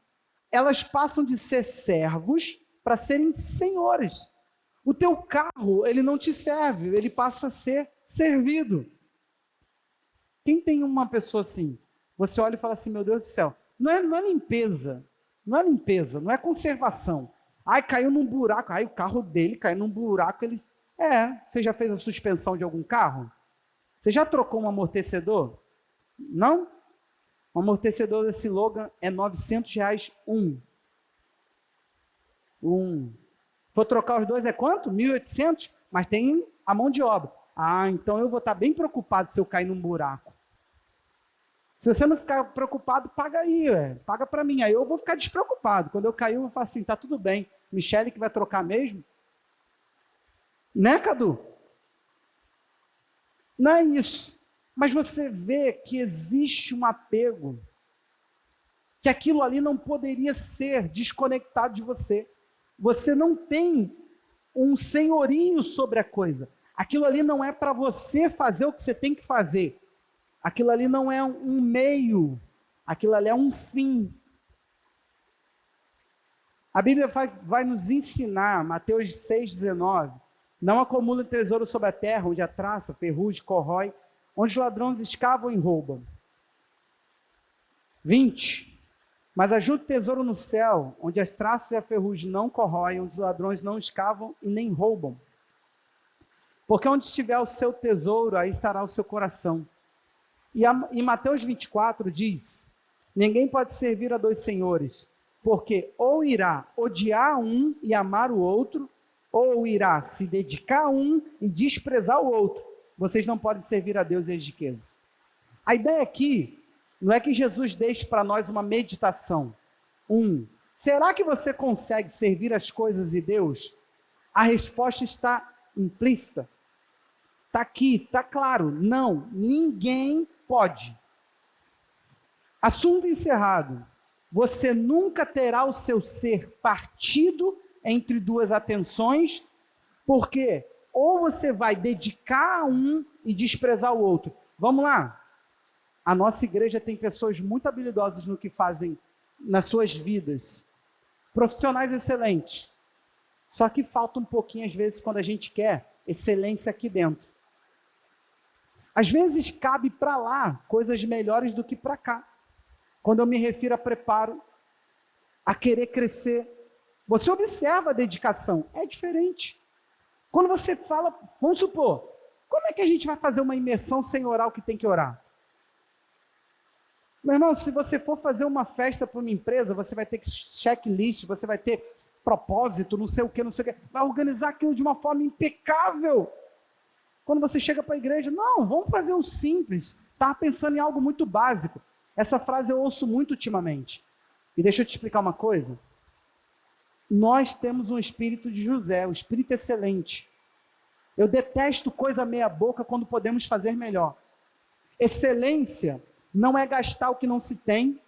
elas passam de ser servos para serem senhores. O teu carro, ele não te serve, ele passa a ser servido. Quem tem uma pessoa assim? Você olha e fala assim, meu Deus do céu, não é limpeza, não é conservação. Ai, caiu num buraco, o carro dele caiu num buraco, você já fez a suspensão de algum carro? Você já trocou um amortecedor? Não? O amortecedor desse Logan é R$900 um. For trocar os dois é quanto? 1.800? Mas tem a mão de obra. Então eu vou estar bem preocupado se eu cair num buraco. Se você não ficar preocupado, paga aí, paga para mim. Aí eu vou ficar despreocupado. Quando eu cair, eu vou falar assim, tá tudo bem. Michele que vai trocar mesmo? Né, Cadu? Não é isso. Mas você vê que existe um apego, que aquilo ali não poderia ser desconectado de você. Você não tem um senhorio sobre a coisa. Aquilo ali não é para você fazer o que você tem que fazer. Aquilo ali não é um meio, aquilo ali é um fim. A Bíblia vai nos ensinar, Mateus 6,19, não acumule tesouro sobre a terra, onde a traça, ferrugem, corrói, onde os ladrões escavam e roubam. 20, mas ajunte tesouro no céu, onde as traças e a ferrugem não corroem, onde os ladrões não escavam e nem roubam. Porque onde estiver o seu tesouro, aí estará o seu coração. E em Mateus 24 diz, ninguém pode servir a dois senhores, porque ou irá odiar um e amar o outro, ou irá se dedicar a um e desprezar o outro. Vocês não podem servir a Deus e as riquezas. A ideia aqui não é que Jesus deixe para nós uma meditação. Será que você consegue servir as coisas e Deus? A resposta está implícita. Está aqui, está claro. Não, ninguém pode. Assunto encerrado. Você nunca terá o seu ser partido entre duas atenções, porque ou você vai dedicar a um e desprezar o outro. Vamos lá. A nossa igreja tem pessoas muito habilidosas no que fazem nas suas vidas. Profissionais excelentes. Só que falta um pouquinho, às vezes, quando a gente quer excelência aqui dentro. Às vezes cabe para lá coisas melhores do que para cá. Quando eu me refiro a preparo, a querer crescer, você observa a dedicação, é diferente. Quando você fala, vamos supor, como é que a gente vai fazer uma imersão sem orar o que tem que orar? Meu irmão, se você for fazer uma festa para uma empresa, você vai ter checklist, você vai ter propósito, não sei o que, vai organizar aquilo de uma forma impecável. Quando você chega para a igreja, não, vamos fazer o simples, estava pensando em algo muito básico. Essa frase eu ouço muito ultimamente. E deixa eu te explicar uma coisa. Nós temos um espírito de José, um espírito excelente. Eu detesto coisa meia boca quando podemos fazer melhor. Excelência não é gastar o que não se tem,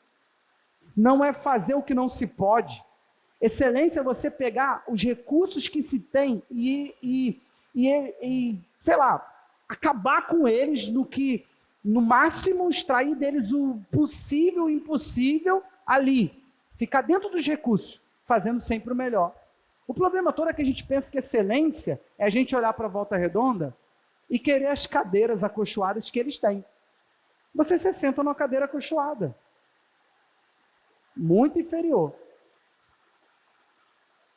não é fazer o que não se pode. Excelência é você pegar os recursos que se tem e sei lá, acabar com eles no máximo, extrair deles o possível e impossível ali. Ficar dentro dos recursos, fazendo sempre o melhor. O problema todo é que a gente pensa que excelência é a gente olhar para a Volta Redonda e querer as cadeiras acolchoadas que eles têm. Você se senta numa cadeira acolchoada. Muito inferior.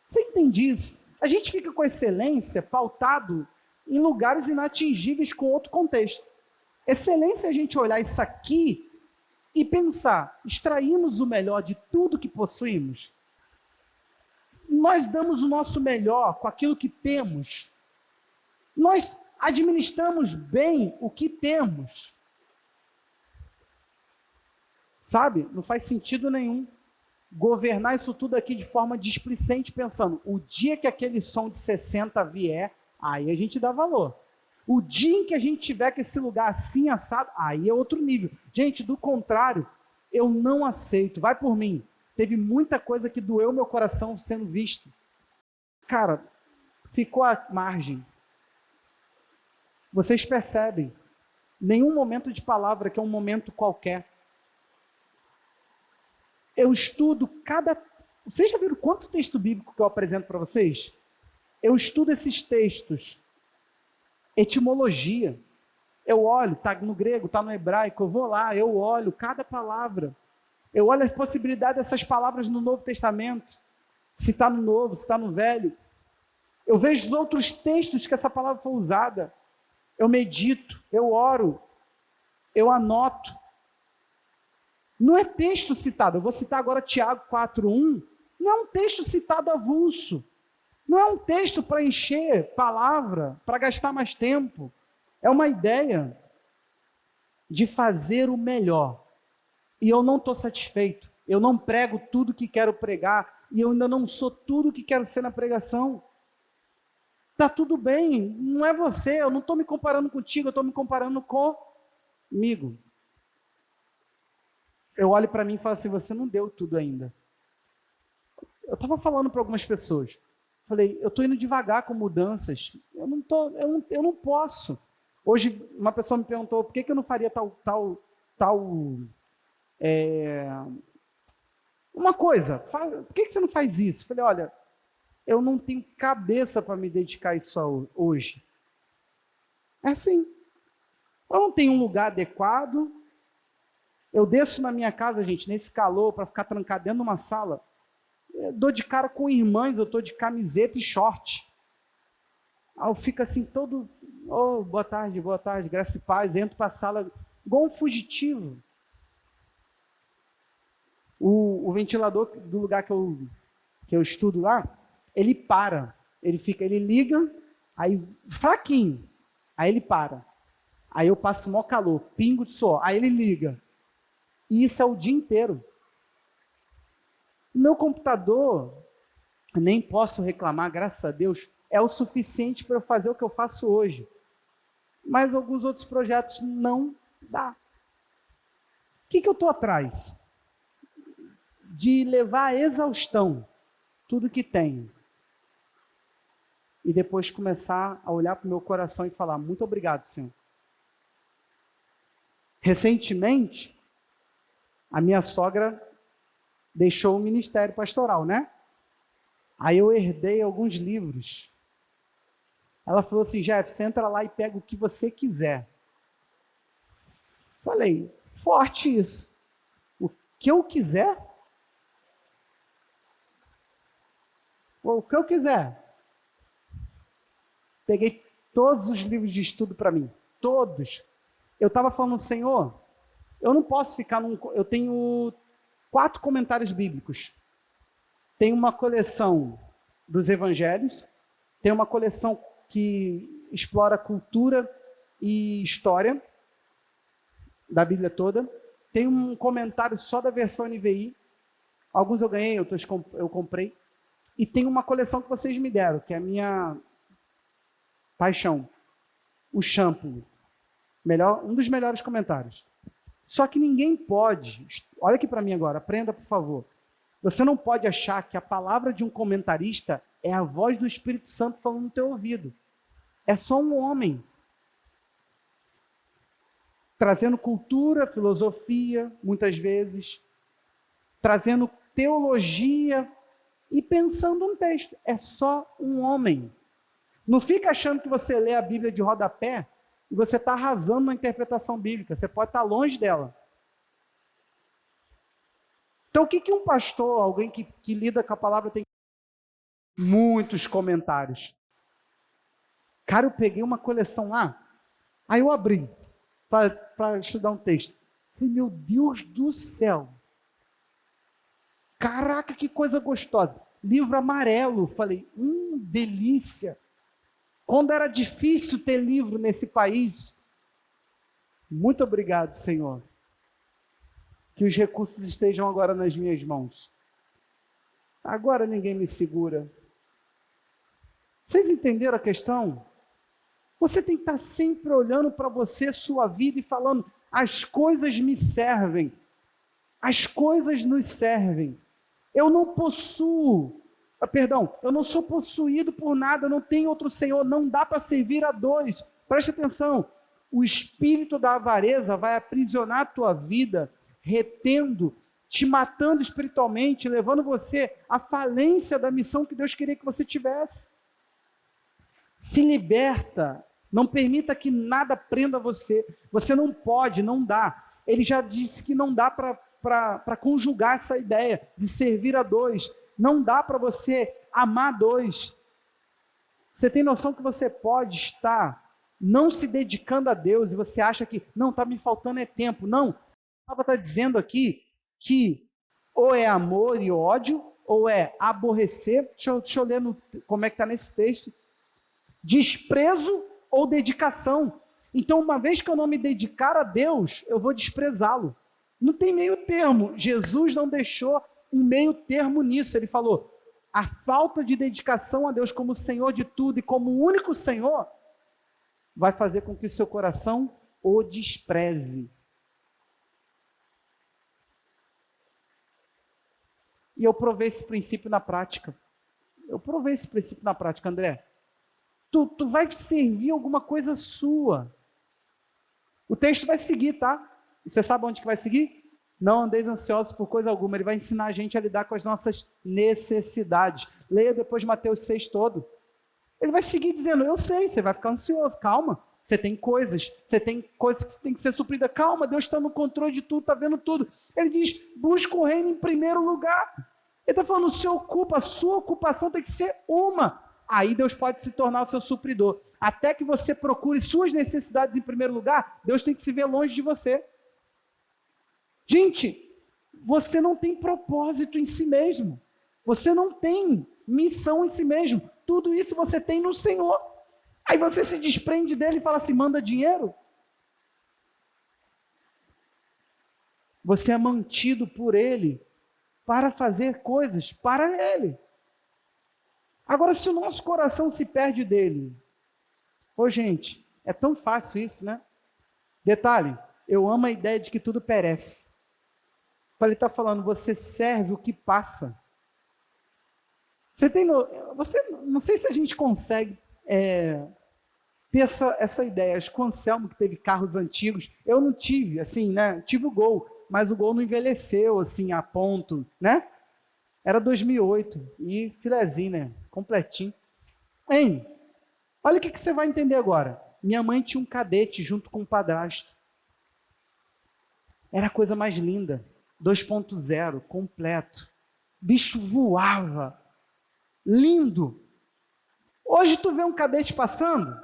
Você entende isso? A gente fica com excelência pautado em lugares inatingíveis com outro contexto. Excelência é a gente olhar isso aqui e pensar, extraímos o melhor de tudo que possuímos? Nós damos o nosso melhor com aquilo que temos? Nós administramos bem o que temos? Sabe? Não faz sentido nenhum governar isso tudo aqui de forma displicente, pensando, o dia que aquele som de 60 vier, aí a gente dá valor. O dia em que a gente tiver com esse lugar assim, assado, aí é outro nível. Gente, do contrário, eu não aceito. Vai por mim. Teve muita coisa que doeu meu coração sendo visto. Cara, ficou à margem. Vocês percebem, nenhum momento de palavra que é um momento qualquer. Eu estudo cada... Vocês já viram quanto texto bíblico que eu apresento para vocês? Eu estudo esses textos. Etimologia. Eu olho, está no grego, está no hebraico, eu vou lá, eu olho cada palavra. Eu olho as possibilidades dessas palavras no Novo Testamento. Se está no Novo, se está no Velho. Eu vejo os outros textos que essa palavra foi usada. Eu medito, eu oro, eu anoto. Não é texto citado. Eu vou citar agora Tiago 4:1. Não é um texto citado avulso. Não é um texto para encher palavra, para gastar mais tempo. É uma ideia de fazer o melhor. E eu não estou satisfeito. Eu não prego tudo que quero pregar. E eu ainda não sou tudo que quero ser na pregação. Está tudo bem. Não é você. Eu não estou me comparando contigo. Eu estou me comparando comigo. Eu olho para mim e falo assim, você não deu tudo ainda. Eu estava falando para algumas pessoas. Falei, eu estou indo devagar com mudanças. Eu não posso. Hoje, uma pessoa me perguntou, por que eu não faria uma coisa? Por que você não faz isso? Falei, olha, eu não tenho cabeça para me dedicar a isso hoje. É assim. Eu não tenho um lugar adequado. Eu desço na minha casa, gente, nesse calor, para ficar trancado dentro de uma sala. Eu dou de cara com irmãs, eu estou de camiseta e short. Aí eu fico assim todo, boa tarde, graça e paz, entro para a sala igual um fugitivo. O ventilador do lugar que eu estudo lá, ele para, ele liga, aí fraquinho, aí ele para. Aí eu passo o maior calor, pingo de suor, aí ele liga. E isso é o dia inteiro. Meu computador, nem posso reclamar, graças a Deus, é o suficiente para eu fazer o que eu faço hoje. Mas alguns outros projetos não dá. O que eu estou atrás? De levar à exaustão tudo que tenho. E depois começar a olhar para o meu coração e falar, muito obrigado, Senhor. Recentemente, a minha sogra deixou o ministério pastoral, né? Aí eu herdei alguns livros. Ela falou assim, Jeff, você entra lá e pega o que você quiser. Falei, forte isso. O que eu quiser? O que eu quiser. Peguei todos os livros de estudo para mim. Todos. Eu estava falando, Senhor, eu não posso ficar Eu tenho 4 comentários bíblicos. Tem uma coleção dos evangelhos, tem uma coleção que explora cultura e história da Bíblia toda, tem um comentário só da versão NVI, alguns eu ganhei, outros eu comprei, e tem uma coleção que vocês me deram, que é a minha paixão, o shampoo, um dos melhores comentários. Só que ninguém pode, olha aqui para mim agora, aprenda por favor, você não pode achar que a palavra de um comentarista é a voz do Espírito Santo falando no teu ouvido. É só um homem. Trazendo cultura, filosofia, muitas vezes, trazendo teologia e pensando um texto. É só um homem. Não fica achando que você lê a Bíblia de rodapé e você está arrasando na interpretação bíblica. Você pode estar longe dela. Então, o que um pastor, alguém que lida com a palavra, tem? Muitos comentários. Cara, eu peguei uma coleção lá, aí eu abri para estudar um texto. Falei, meu Deus do céu. Caraca, que coisa gostosa. Livro amarelo. Falei, delícia. Quando era difícil ter livro nesse país. Muito obrigado, Senhor. que os recursos estejam agora nas minhas mãos. Agora ninguém me segura. Vocês entenderam a questão? Você tem que estar sempre olhando para você, sua vida, e falando, as coisas me servem. As coisas nos servem. Eu não sou possuído por nada, eu não tenho outro Senhor, não dá para servir a dois. Preste atenção, o espírito da avareza vai aprisionar a tua vida, retendo, te matando espiritualmente, levando você à falência da missão que Deus queria que você tivesse. Se liberta, não permita que nada prenda você. Você não pode, não dá. Ele já disse que não dá para conjugar essa ideia de servir a dois. Não dá para você amar dois. Você tem noção que você pode estar não se dedicando a Deus e você acha que, não, está me faltando tempo. Não, a palavra está dizendo aqui que ou é amor e ódio, ou é aborrecer. Deixa eu ler como é que está nesse texto. Desprezo ou dedicação. Então, uma vez que eu não me dedicar a Deus, eu vou desprezá-lo. Não tem meio termo. Jesus não deixou um meio termo nisso. Ele falou, a falta de dedicação a Deus como Senhor de tudo e como único Senhor, vai fazer com que o seu coração o despreze. E eu provei esse princípio na prática. André. Tu vai servir alguma coisa sua. O texto vai seguir, tá? E você sabe onde que vai seguir? Não andeis ansiosos por coisa alguma. Ele vai ensinar a gente a lidar com as nossas necessidades. Leia depois Mateus 6 todo. Ele vai seguir dizendo, eu sei, você vai ficar ansioso, calma. Você tem coisas que tem que ser supridas. Calma, Deus está no controle de tudo, está vendo tudo. Ele diz, busca o reino em primeiro lugar. Ele está falando, se ocupa, a sua ocupação tem que ser uma. Aí Deus pode se tornar o seu supridor. Até que você procure suas necessidades em primeiro lugar, Deus tem que se ver longe de você. Gente, você não tem propósito em si mesmo. Você não tem missão em si mesmo. Tudo isso você tem no Senhor. Aí você se desprende dele e fala assim, manda dinheiro. Você é mantido por ele para fazer coisas para ele. Agora, se o nosso coração se perde dele, gente, é tão fácil isso, né? Detalhe, eu amo a ideia de que tudo perece. Ele está falando, você serve o que passa. Não sei se a gente consegue ter essa ideia. Acho que o Anselmo, que teve carros antigos, eu não tive, assim, né? Tive o Gol, mas o Gol não envelheceu, assim, a ponto, né? Era 2008, e filezinho, né? Completinho. Hein? Olha o que você vai entender agora. Minha mãe tinha um Cadete junto com um padrasto. Era a coisa mais linda. 2.0, completo. Bicho voava. Lindo. Hoje tu vê um Cadete passando?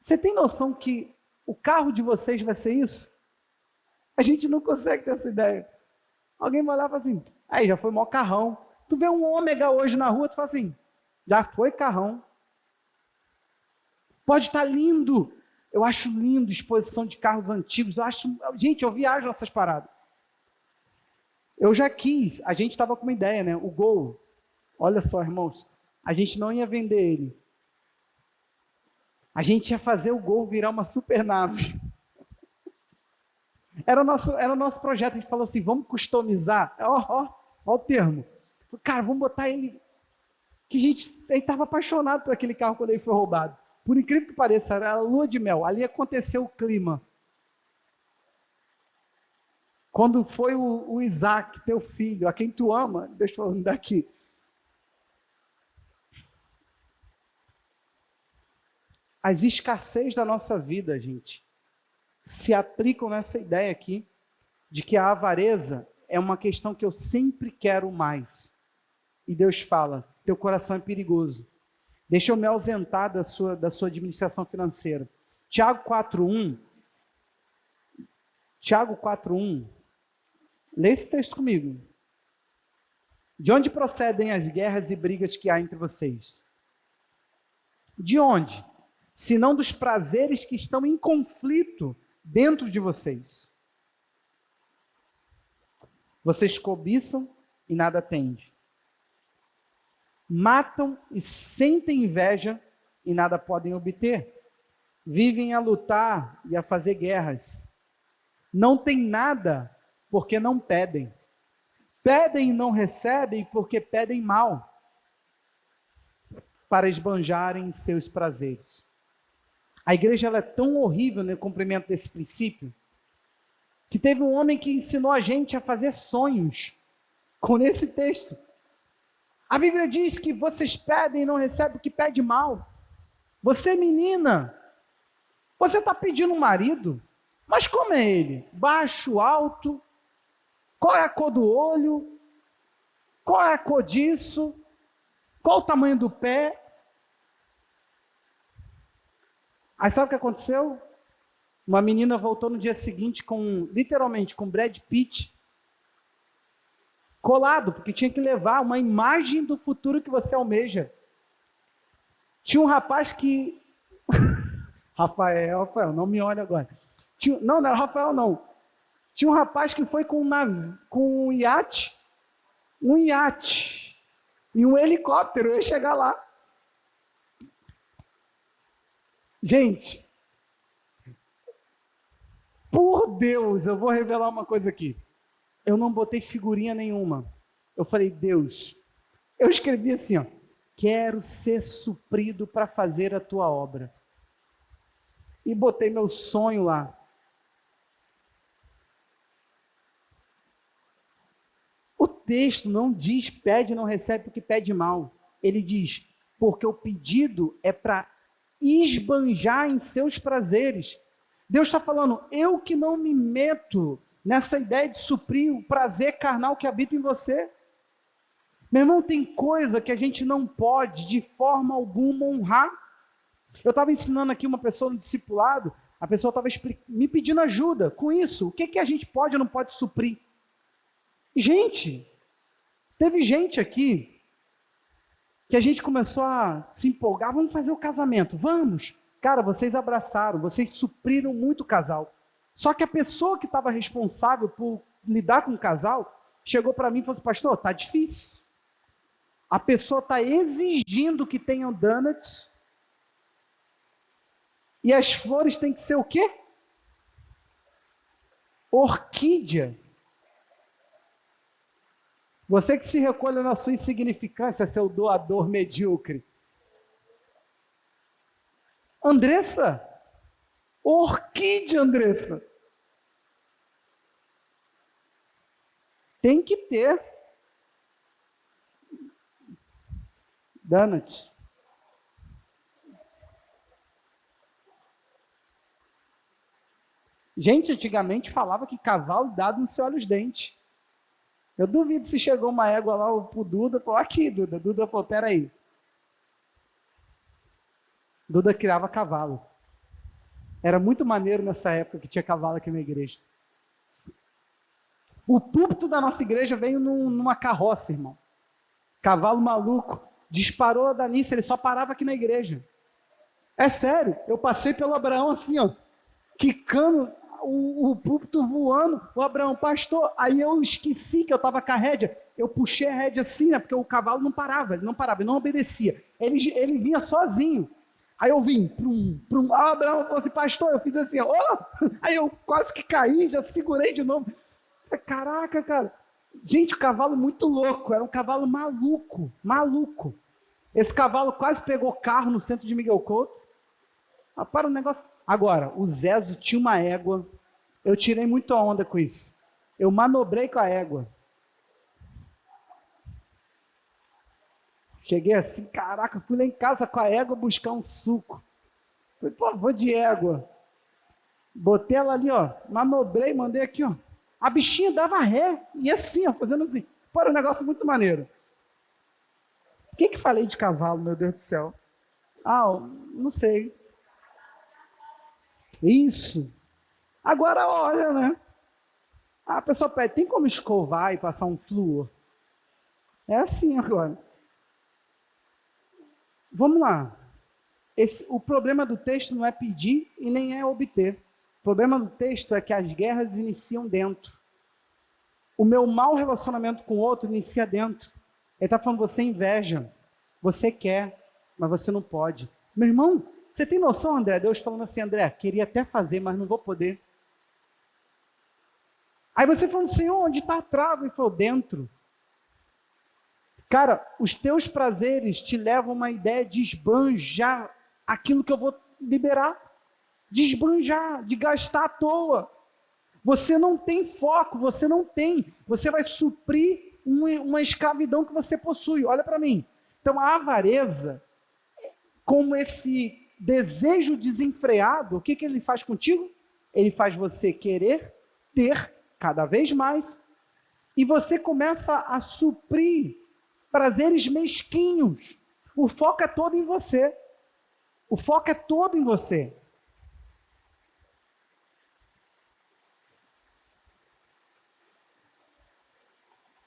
Você tem noção que o carro de vocês vai ser isso? A gente não consegue ter essa ideia. Alguém vai lá e fala assim, aí já foi mó carrão. Tu vê um ômega hoje na rua, tu fala assim, já foi carrão. Pode estar lindo. Eu acho lindo exposição de carros antigos. Gente, eu viajo nessas paradas. Eu já quis, a gente estava com uma ideia, né? O Gol. Olha só, irmãos, a gente não ia vender ele. A gente ia fazer o Gol virar uma supernave. Era o nosso projeto, a gente falou assim, vamos customizar. Ó o termo. Cara, vamos botar ele... Que ele estava apaixonado por aquele carro quando ele foi roubado. Por incrível que pareça, era a lua de mel. Ali aconteceu o clima. Quando foi o Isaac, teu filho, a quem tu ama, deixa eu andar aqui. As escassez da nossa vida, gente, se aplicam nessa ideia aqui, de que a avareza é uma questão que eu sempre quero mais. E Deus fala, teu coração é perigoso. Deixa eu me ausentar da sua administração financeira. Tiago 4.1. Tiago 4.1. Lê esse texto comigo. De onde procedem as guerras e brigas que há entre vocês? De onde? Senão dos prazeres que estão em conflito dentro de vocês. Vocês cobiçam e nada tende. Matam e sentem inveja e nada podem obter. Vivem a lutar e a fazer guerras. Não têm nada porque não pedem. Pedem e não recebem porque pedem mal, para esbanjarem seus prazeres. A igreja ela é tão horrível no cumprimento desse princípio, que teve um homem que ensinou a gente a fazer sonhos com esse texto. A Bíblia diz que vocês pedem e não recebem porque pede mal. Você, menina, você está pedindo um marido, mas como é ele? Baixo, alto? Qual é a cor do olho? Qual é a cor disso? Qual o tamanho do pé? Aí sabe o que aconteceu? Uma menina voltou no dia seguinte literalmente com Brad Pitt colado, porque tinha que levar uma imagem do futuro que você almeja. Tinha um rapaz que... Rafael, não me olha agora. Não era Rafael, não. Tinha um rapaz que foi com um iate e um helicóptero. Eu ia chegar lá. Gente, por Deus, eu vou revelar uma coisa aqui. Eu não botei figurinha nenhuma. Eu falei, Deus, eu escrevi assim, ó, quero ser suprido para fazer a tua obra. E botei meu sonho lá. O texto não diz pede e não recebe porque pede mal. Ele diz, porque o pedido é para esbanjar em seus prazeres. Deus está falando, eu que não me meto nessa ideia de suprir o prazer carnal que habita em você. Meu irmão, tem coisa que a gente não pode de forma alguma honrar. Eu estava ensinando aqui uma pessoa no discipulado, a pessoa estava me pedindo ajuda com isso. O que a gente pode ou não pode suprir? Gente, teve gente aqui que a gente começou a se empolgar, vamos fazer o casamento, vamos. Cara, vocês abraçaram, vocês supriram muito o casal. Só que a pessoa que estava responsável por lidar com o casal, chegou para mim e falou assim, pastor, está difícil. A pessoa está exigindo que tenham donuts, e as flores têm que ser o quê? Orquídea. Você que se recolhe na sua insignificância, seu doador medíocre. Andressa, orquídea, Andressa. Tem que ter. Donuts. Gente, antigamente falava que cavalo dado não se olha os dentes. Eu duvido se chegou uma égua lá pro Duda, falou, aqui, Duda. Duda falou, peraí. Duda criava cavalo. Era muito maneiro nessa época que tinha cavalo aqui na igreja. O púlpito da nossa igreja veio numa carroça, irmão. Cavalo maluco. Disparou a Danice, ele só parava aqui na igreja. É sério, eu passei pelo Abraão assim, ó, quicando o púlpito voando, o Abraão, pastor, aí eu esqueci que eu estava com a rédea, eu puxei a rédea assim, né, porque o cavalo não parava, ele não obedecia, ele vinha sozinho, aí eu vim, o Abraão falou assim, pastor, eu fiz assim, ó, aí eu quase que caí, já segurei de novo, falei, caraca, cara, gente, o cavalo muito louco, era um cavalo maluco, esse cavalo quase pegou carro no centro de Miguel Couto, para o negócio. Agora, o Zezo tinha uma égua, eu tirei muita onda com isso. Eu manobrei com a égua. Cheguei assim, caraca, fui lá em casa com a égua buscar um suco. Falei, pô, vou de égua. Botei ela ali, ó, manobrei, mandei aqui, ó. A bichinha dava ré, e assim, ó, fazendo assim. Pô, era um negócio muito maneiro. O que falei de cavalo, meu Deus do céu? Não sei. Isso. Agora olha, né? A pessoa pede, tem como escovar e passar um flúor? É assim agora. Vamos lá. O problema do texto não é pedir e nem é obter. problema do texto é que as guerras iniciam dentro. O meu mau relacionamento com o outro inicia dentro. Ele está falando, você inveja, você quer, mas você não pode. Meu irmão, você tem noção, André? Deus falando assim, André, queria até fazer, mas não vou poder. Aí você falando, Senhor, onde está a trava? Ele falou, dentro. Cara, os teus prazeres te levam a uma ideia de esbanjar aquilo que eu vou liberar. De esbanjar, de gastar à toa. Você não tem foco, você não tem. Você vai suprir uma escravidão que você possui. Olha para mim. Então, a avareza, como esse desejo desenfreado, o que ele faz contigo? Ele faz você querer ter cada vez mais. E você começa a suprir prazeres mesquinhos. O foco é todo em você. O foco é todo em você.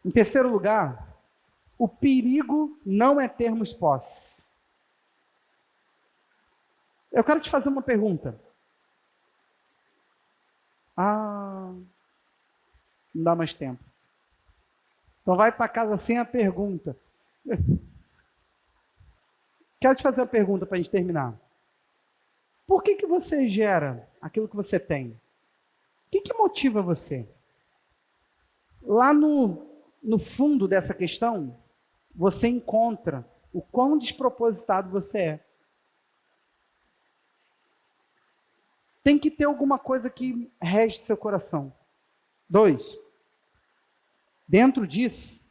Em terceiro lugar, o perigo não é termos posse. Eu quero te fazer uma pergunta. Não dá mais tempo. Então vai para casa sem a pergunta. Quero te fazer uma pergunta para a gente terminar. Por que você gera aquilo que você tem? O que motiva você? Lá no fundo dessa questão, você encontra o quão despropositado você é. Tem que ter alguma coisa que rege seu coração. 2. Dentro disso,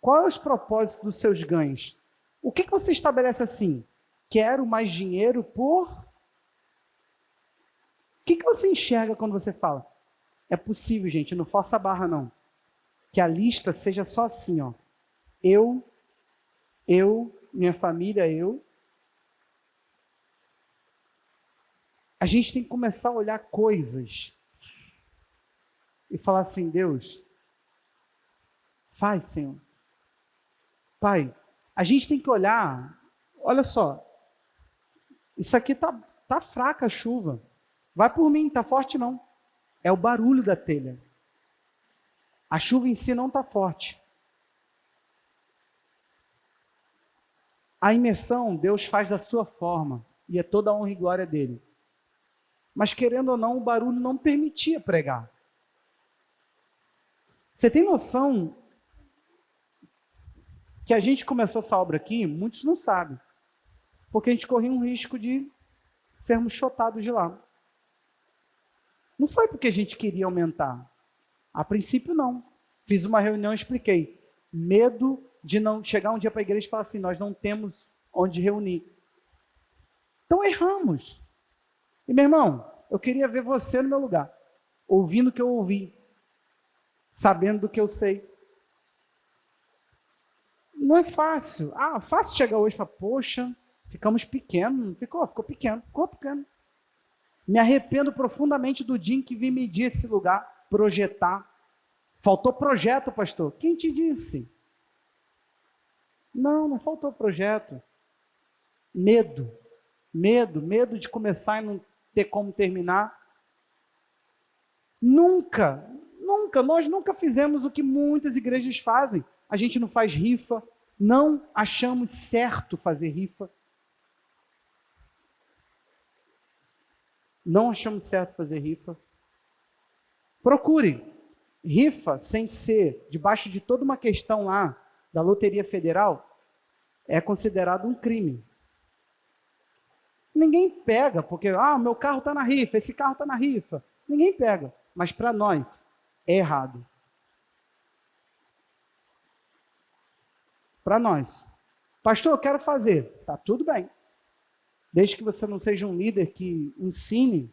qual é os propósitos dos seus ganhos? O que você estabelece assim? Quero mais dinheiro por... O que você enxerga quando você fala? É possível, gente, não força a barra não. Que a lista seja só assim, ó. Eu, minha família, eu. A gente tem que começar a olhar coisas e falar assim, Deus, faz, Senhor. Pai, a gente tem que olhar, olha só, isso aqui tá fraca a chuva. Vai por mim, tá forte não. É o barulho da telha. A chuva em si não está forte. A imersão, Deus faz da sua forma, e é toda a honra e glória dele. Mas querendo ou não, o barulho não permitia pregar. Você tem noção que a gente começou essa obra aqui, muitos não sabem, porque a gente corria um risco de sermos chotados de lá. Não foi porque a gente queria aumentar. A princípio, não. Fiz uma reunião e expliquei. Medo de não chegar um dia para a igreja e falar assim, nós não temos onde reunir. Então, erramos. E, meu irmão, eu queria ver você no meu lugar, ouvindo o que eu ouvi, sabendo do que eu sei. Não é fácil. Fácil chegar hoje e falar, poxa, ficamos pequenos. Ficou pequeno. Me arrependo profundamente do dia em que vim medir esse lugar, projetar. Faltou projeto, pastor. Quem te disse? Não faltou projeto. Medo de começar e não ter como terminar. Nós nunca fizemos o que muitas igrejas fazem. A gente não faz rifa, não achamos certo fazer rifa. Não achamos certo fazer rifa. Procure. Rifa, sem ser debaixo de toda uma questão lá da Loteria Federal, é considerado um crime. Ninguém pega, porque, meu carro está na rifa, esse carro está na rifa. Ninguém pega, mas para nós é errado. Para nós. Pastor, eu quero fazer. Tá tudo bem. Desde que você não seja um líder que ensine,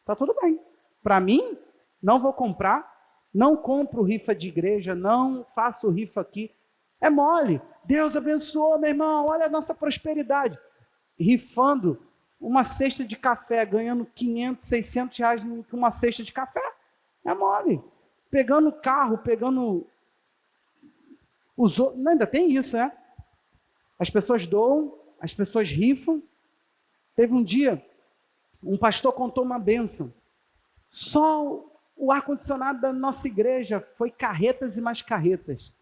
tá tudo bem. Para mim, não vou comprar, não compro rifa de igreja, não faço rifa aqui. É mole. Deus abençoou, meu irmão, olha a nossa prosperidade. Rifando uma cesta de café, ganhando 500, 600 reais com uma cesta de café. É mole. Pegando carro, pegando... Não, ainda tem isso, né? As pessoas doam, as pessoas rifam. Teve um dia, um pastor contou uma bênção. Só o ar-condicionado da nossa igreja foi carretas e mais carretas.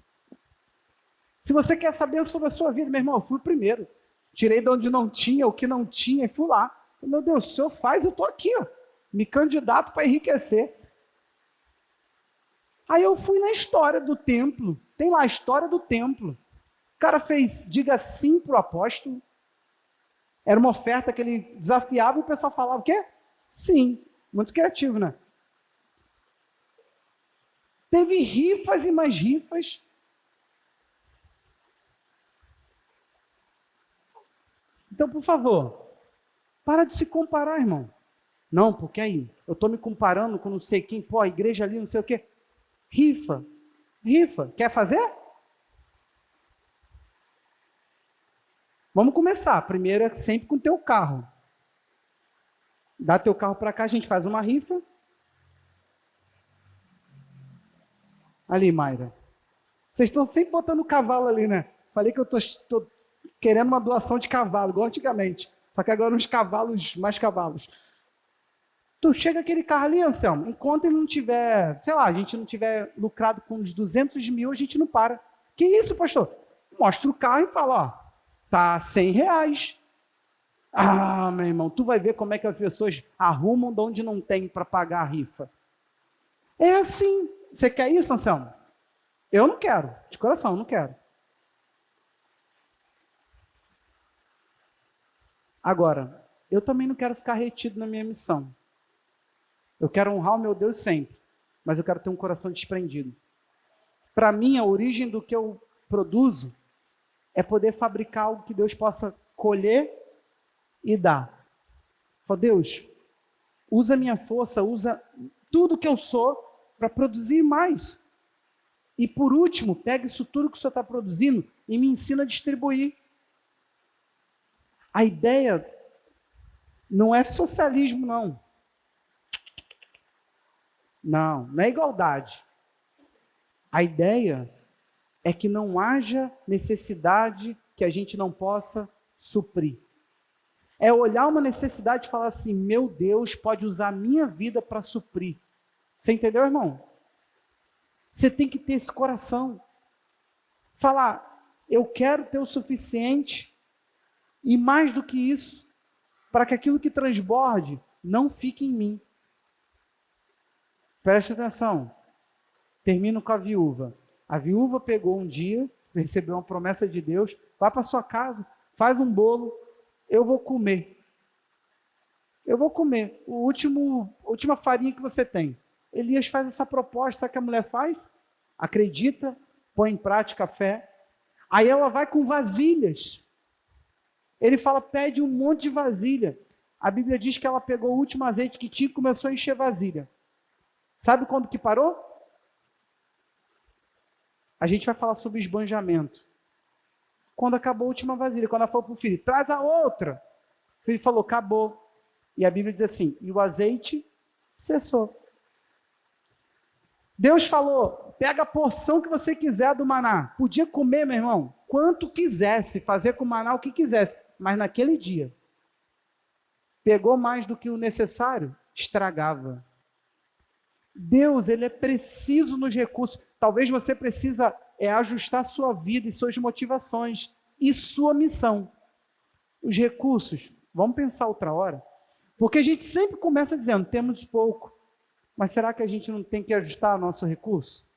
Se você quer saber sobre a sua vida, meu irmão, eu fui o primeiro. Tirei de onde não tinha, o que não tinha, e fui lá. Meu Deus, o senhor faz, eu estou aqui, ó. Me candidato para enriquecer. Aí eu fui na história do templo. Tem lá a história do templo. O cara fez, diga sim para o apóstolo. Era uma oferta que ele desafiava e o pessoal falava o quê? Sim. Muito criativo, né? Teve rifas e mais rifas. Então, por favor, para de se comparar, irmão. Não, porque aí, eu estou me comparando com não sei quem, pô, a igreja ali, não sei o quê. Rifa. Quer fazer? Vamos começar. Primeiro é sempre com o teu carro. Dá teu carro para cá, a gente faz uma rifa. Ali, Mayra. Vocês estão sempre botando o cavalo ali, né? Falei que eu estou querendo uma doação de cavalo, igual antigamente. Só que agora uns cavalos, mais cavalos. Tu chega aquele carro ali, Anselmo, enquanto ele não tiver, sei lá, a gente não tiver lucrado com uns 200 mil, a gente não para. Que isso, pastor? Mostra o carro e fala, ó, tá R$100. Ah, meu irmão, tu vai ver como é que as pessoas arrumam de onde não tem para pagar a rifa. É assim. Você quer isso, Anselmo? Eu não quero. De coração, eu não quero. Agora, eu também não quero ficar retido na minha missão. Eu quero honrar o meu Deus sempre, mas eu quero ter um coração desprendido. Para mim, a origem do que eu produzo é poder fabricar algo que Deus possa colher e dar. Fala, Deus, usa a minha força, usa tudo que eu sou para produzir mais. E por último, pega isso tudo que o Senhor está produzindo e me ensina a distribuir. A ideia não é socialismo, não. Não é igualdade. A ideia é que não haja necessidade que a gente não possa suprir. É olhar uma necessidade e falar assim, meu Deus pode usar a minha vida para suprir. Você entendeu, irmão? Você tem que ter esse coração. Falar, eu quero ter o suficiente e mais do que isso, para que aquilo que transborde não fique em mim. Preste atenção. Termino com a viúva. A viúva pegou um dia, recebeu uma promessa de Deus, vai para sua casa, faz um bolo, eu vou comer. Eu vou comer. A última farinha que você tem. Elias faz essa proposta, sabe o que a mulher faz? Acredita, põe em prática a fé. Aí ela vai com vasilhas. Ele fala, pede um monte de vasilha. A Bíblia diz que ela pegou o último azeite que tinha e começou a encher vasilha. Sabe quando que parou? A gente vai falar sobre esbanjamento. Quando acabou a última vasilha, quando ela falou para o filho, traz a outra. O filho falou, acabou. E a Bíblia diz assim, e o azeite cessou. Deus falou, pega a porção que você quiser do maná. Podia comer, meu irmão, quanto quisesse, fazer com o maná o que quisesse. Mas naquele dia, pegou mais do que o necessário, estragava. Deus, ele é preciso nos recursos. Talvez você precisa ajustar sua vida e suas motivações e sua missão. Os recursos, vamos pensar outra hora. Porque a gente sempre começa dizendo, temos pouco. Mas será que a gente não tem que ajustar nosso recurso?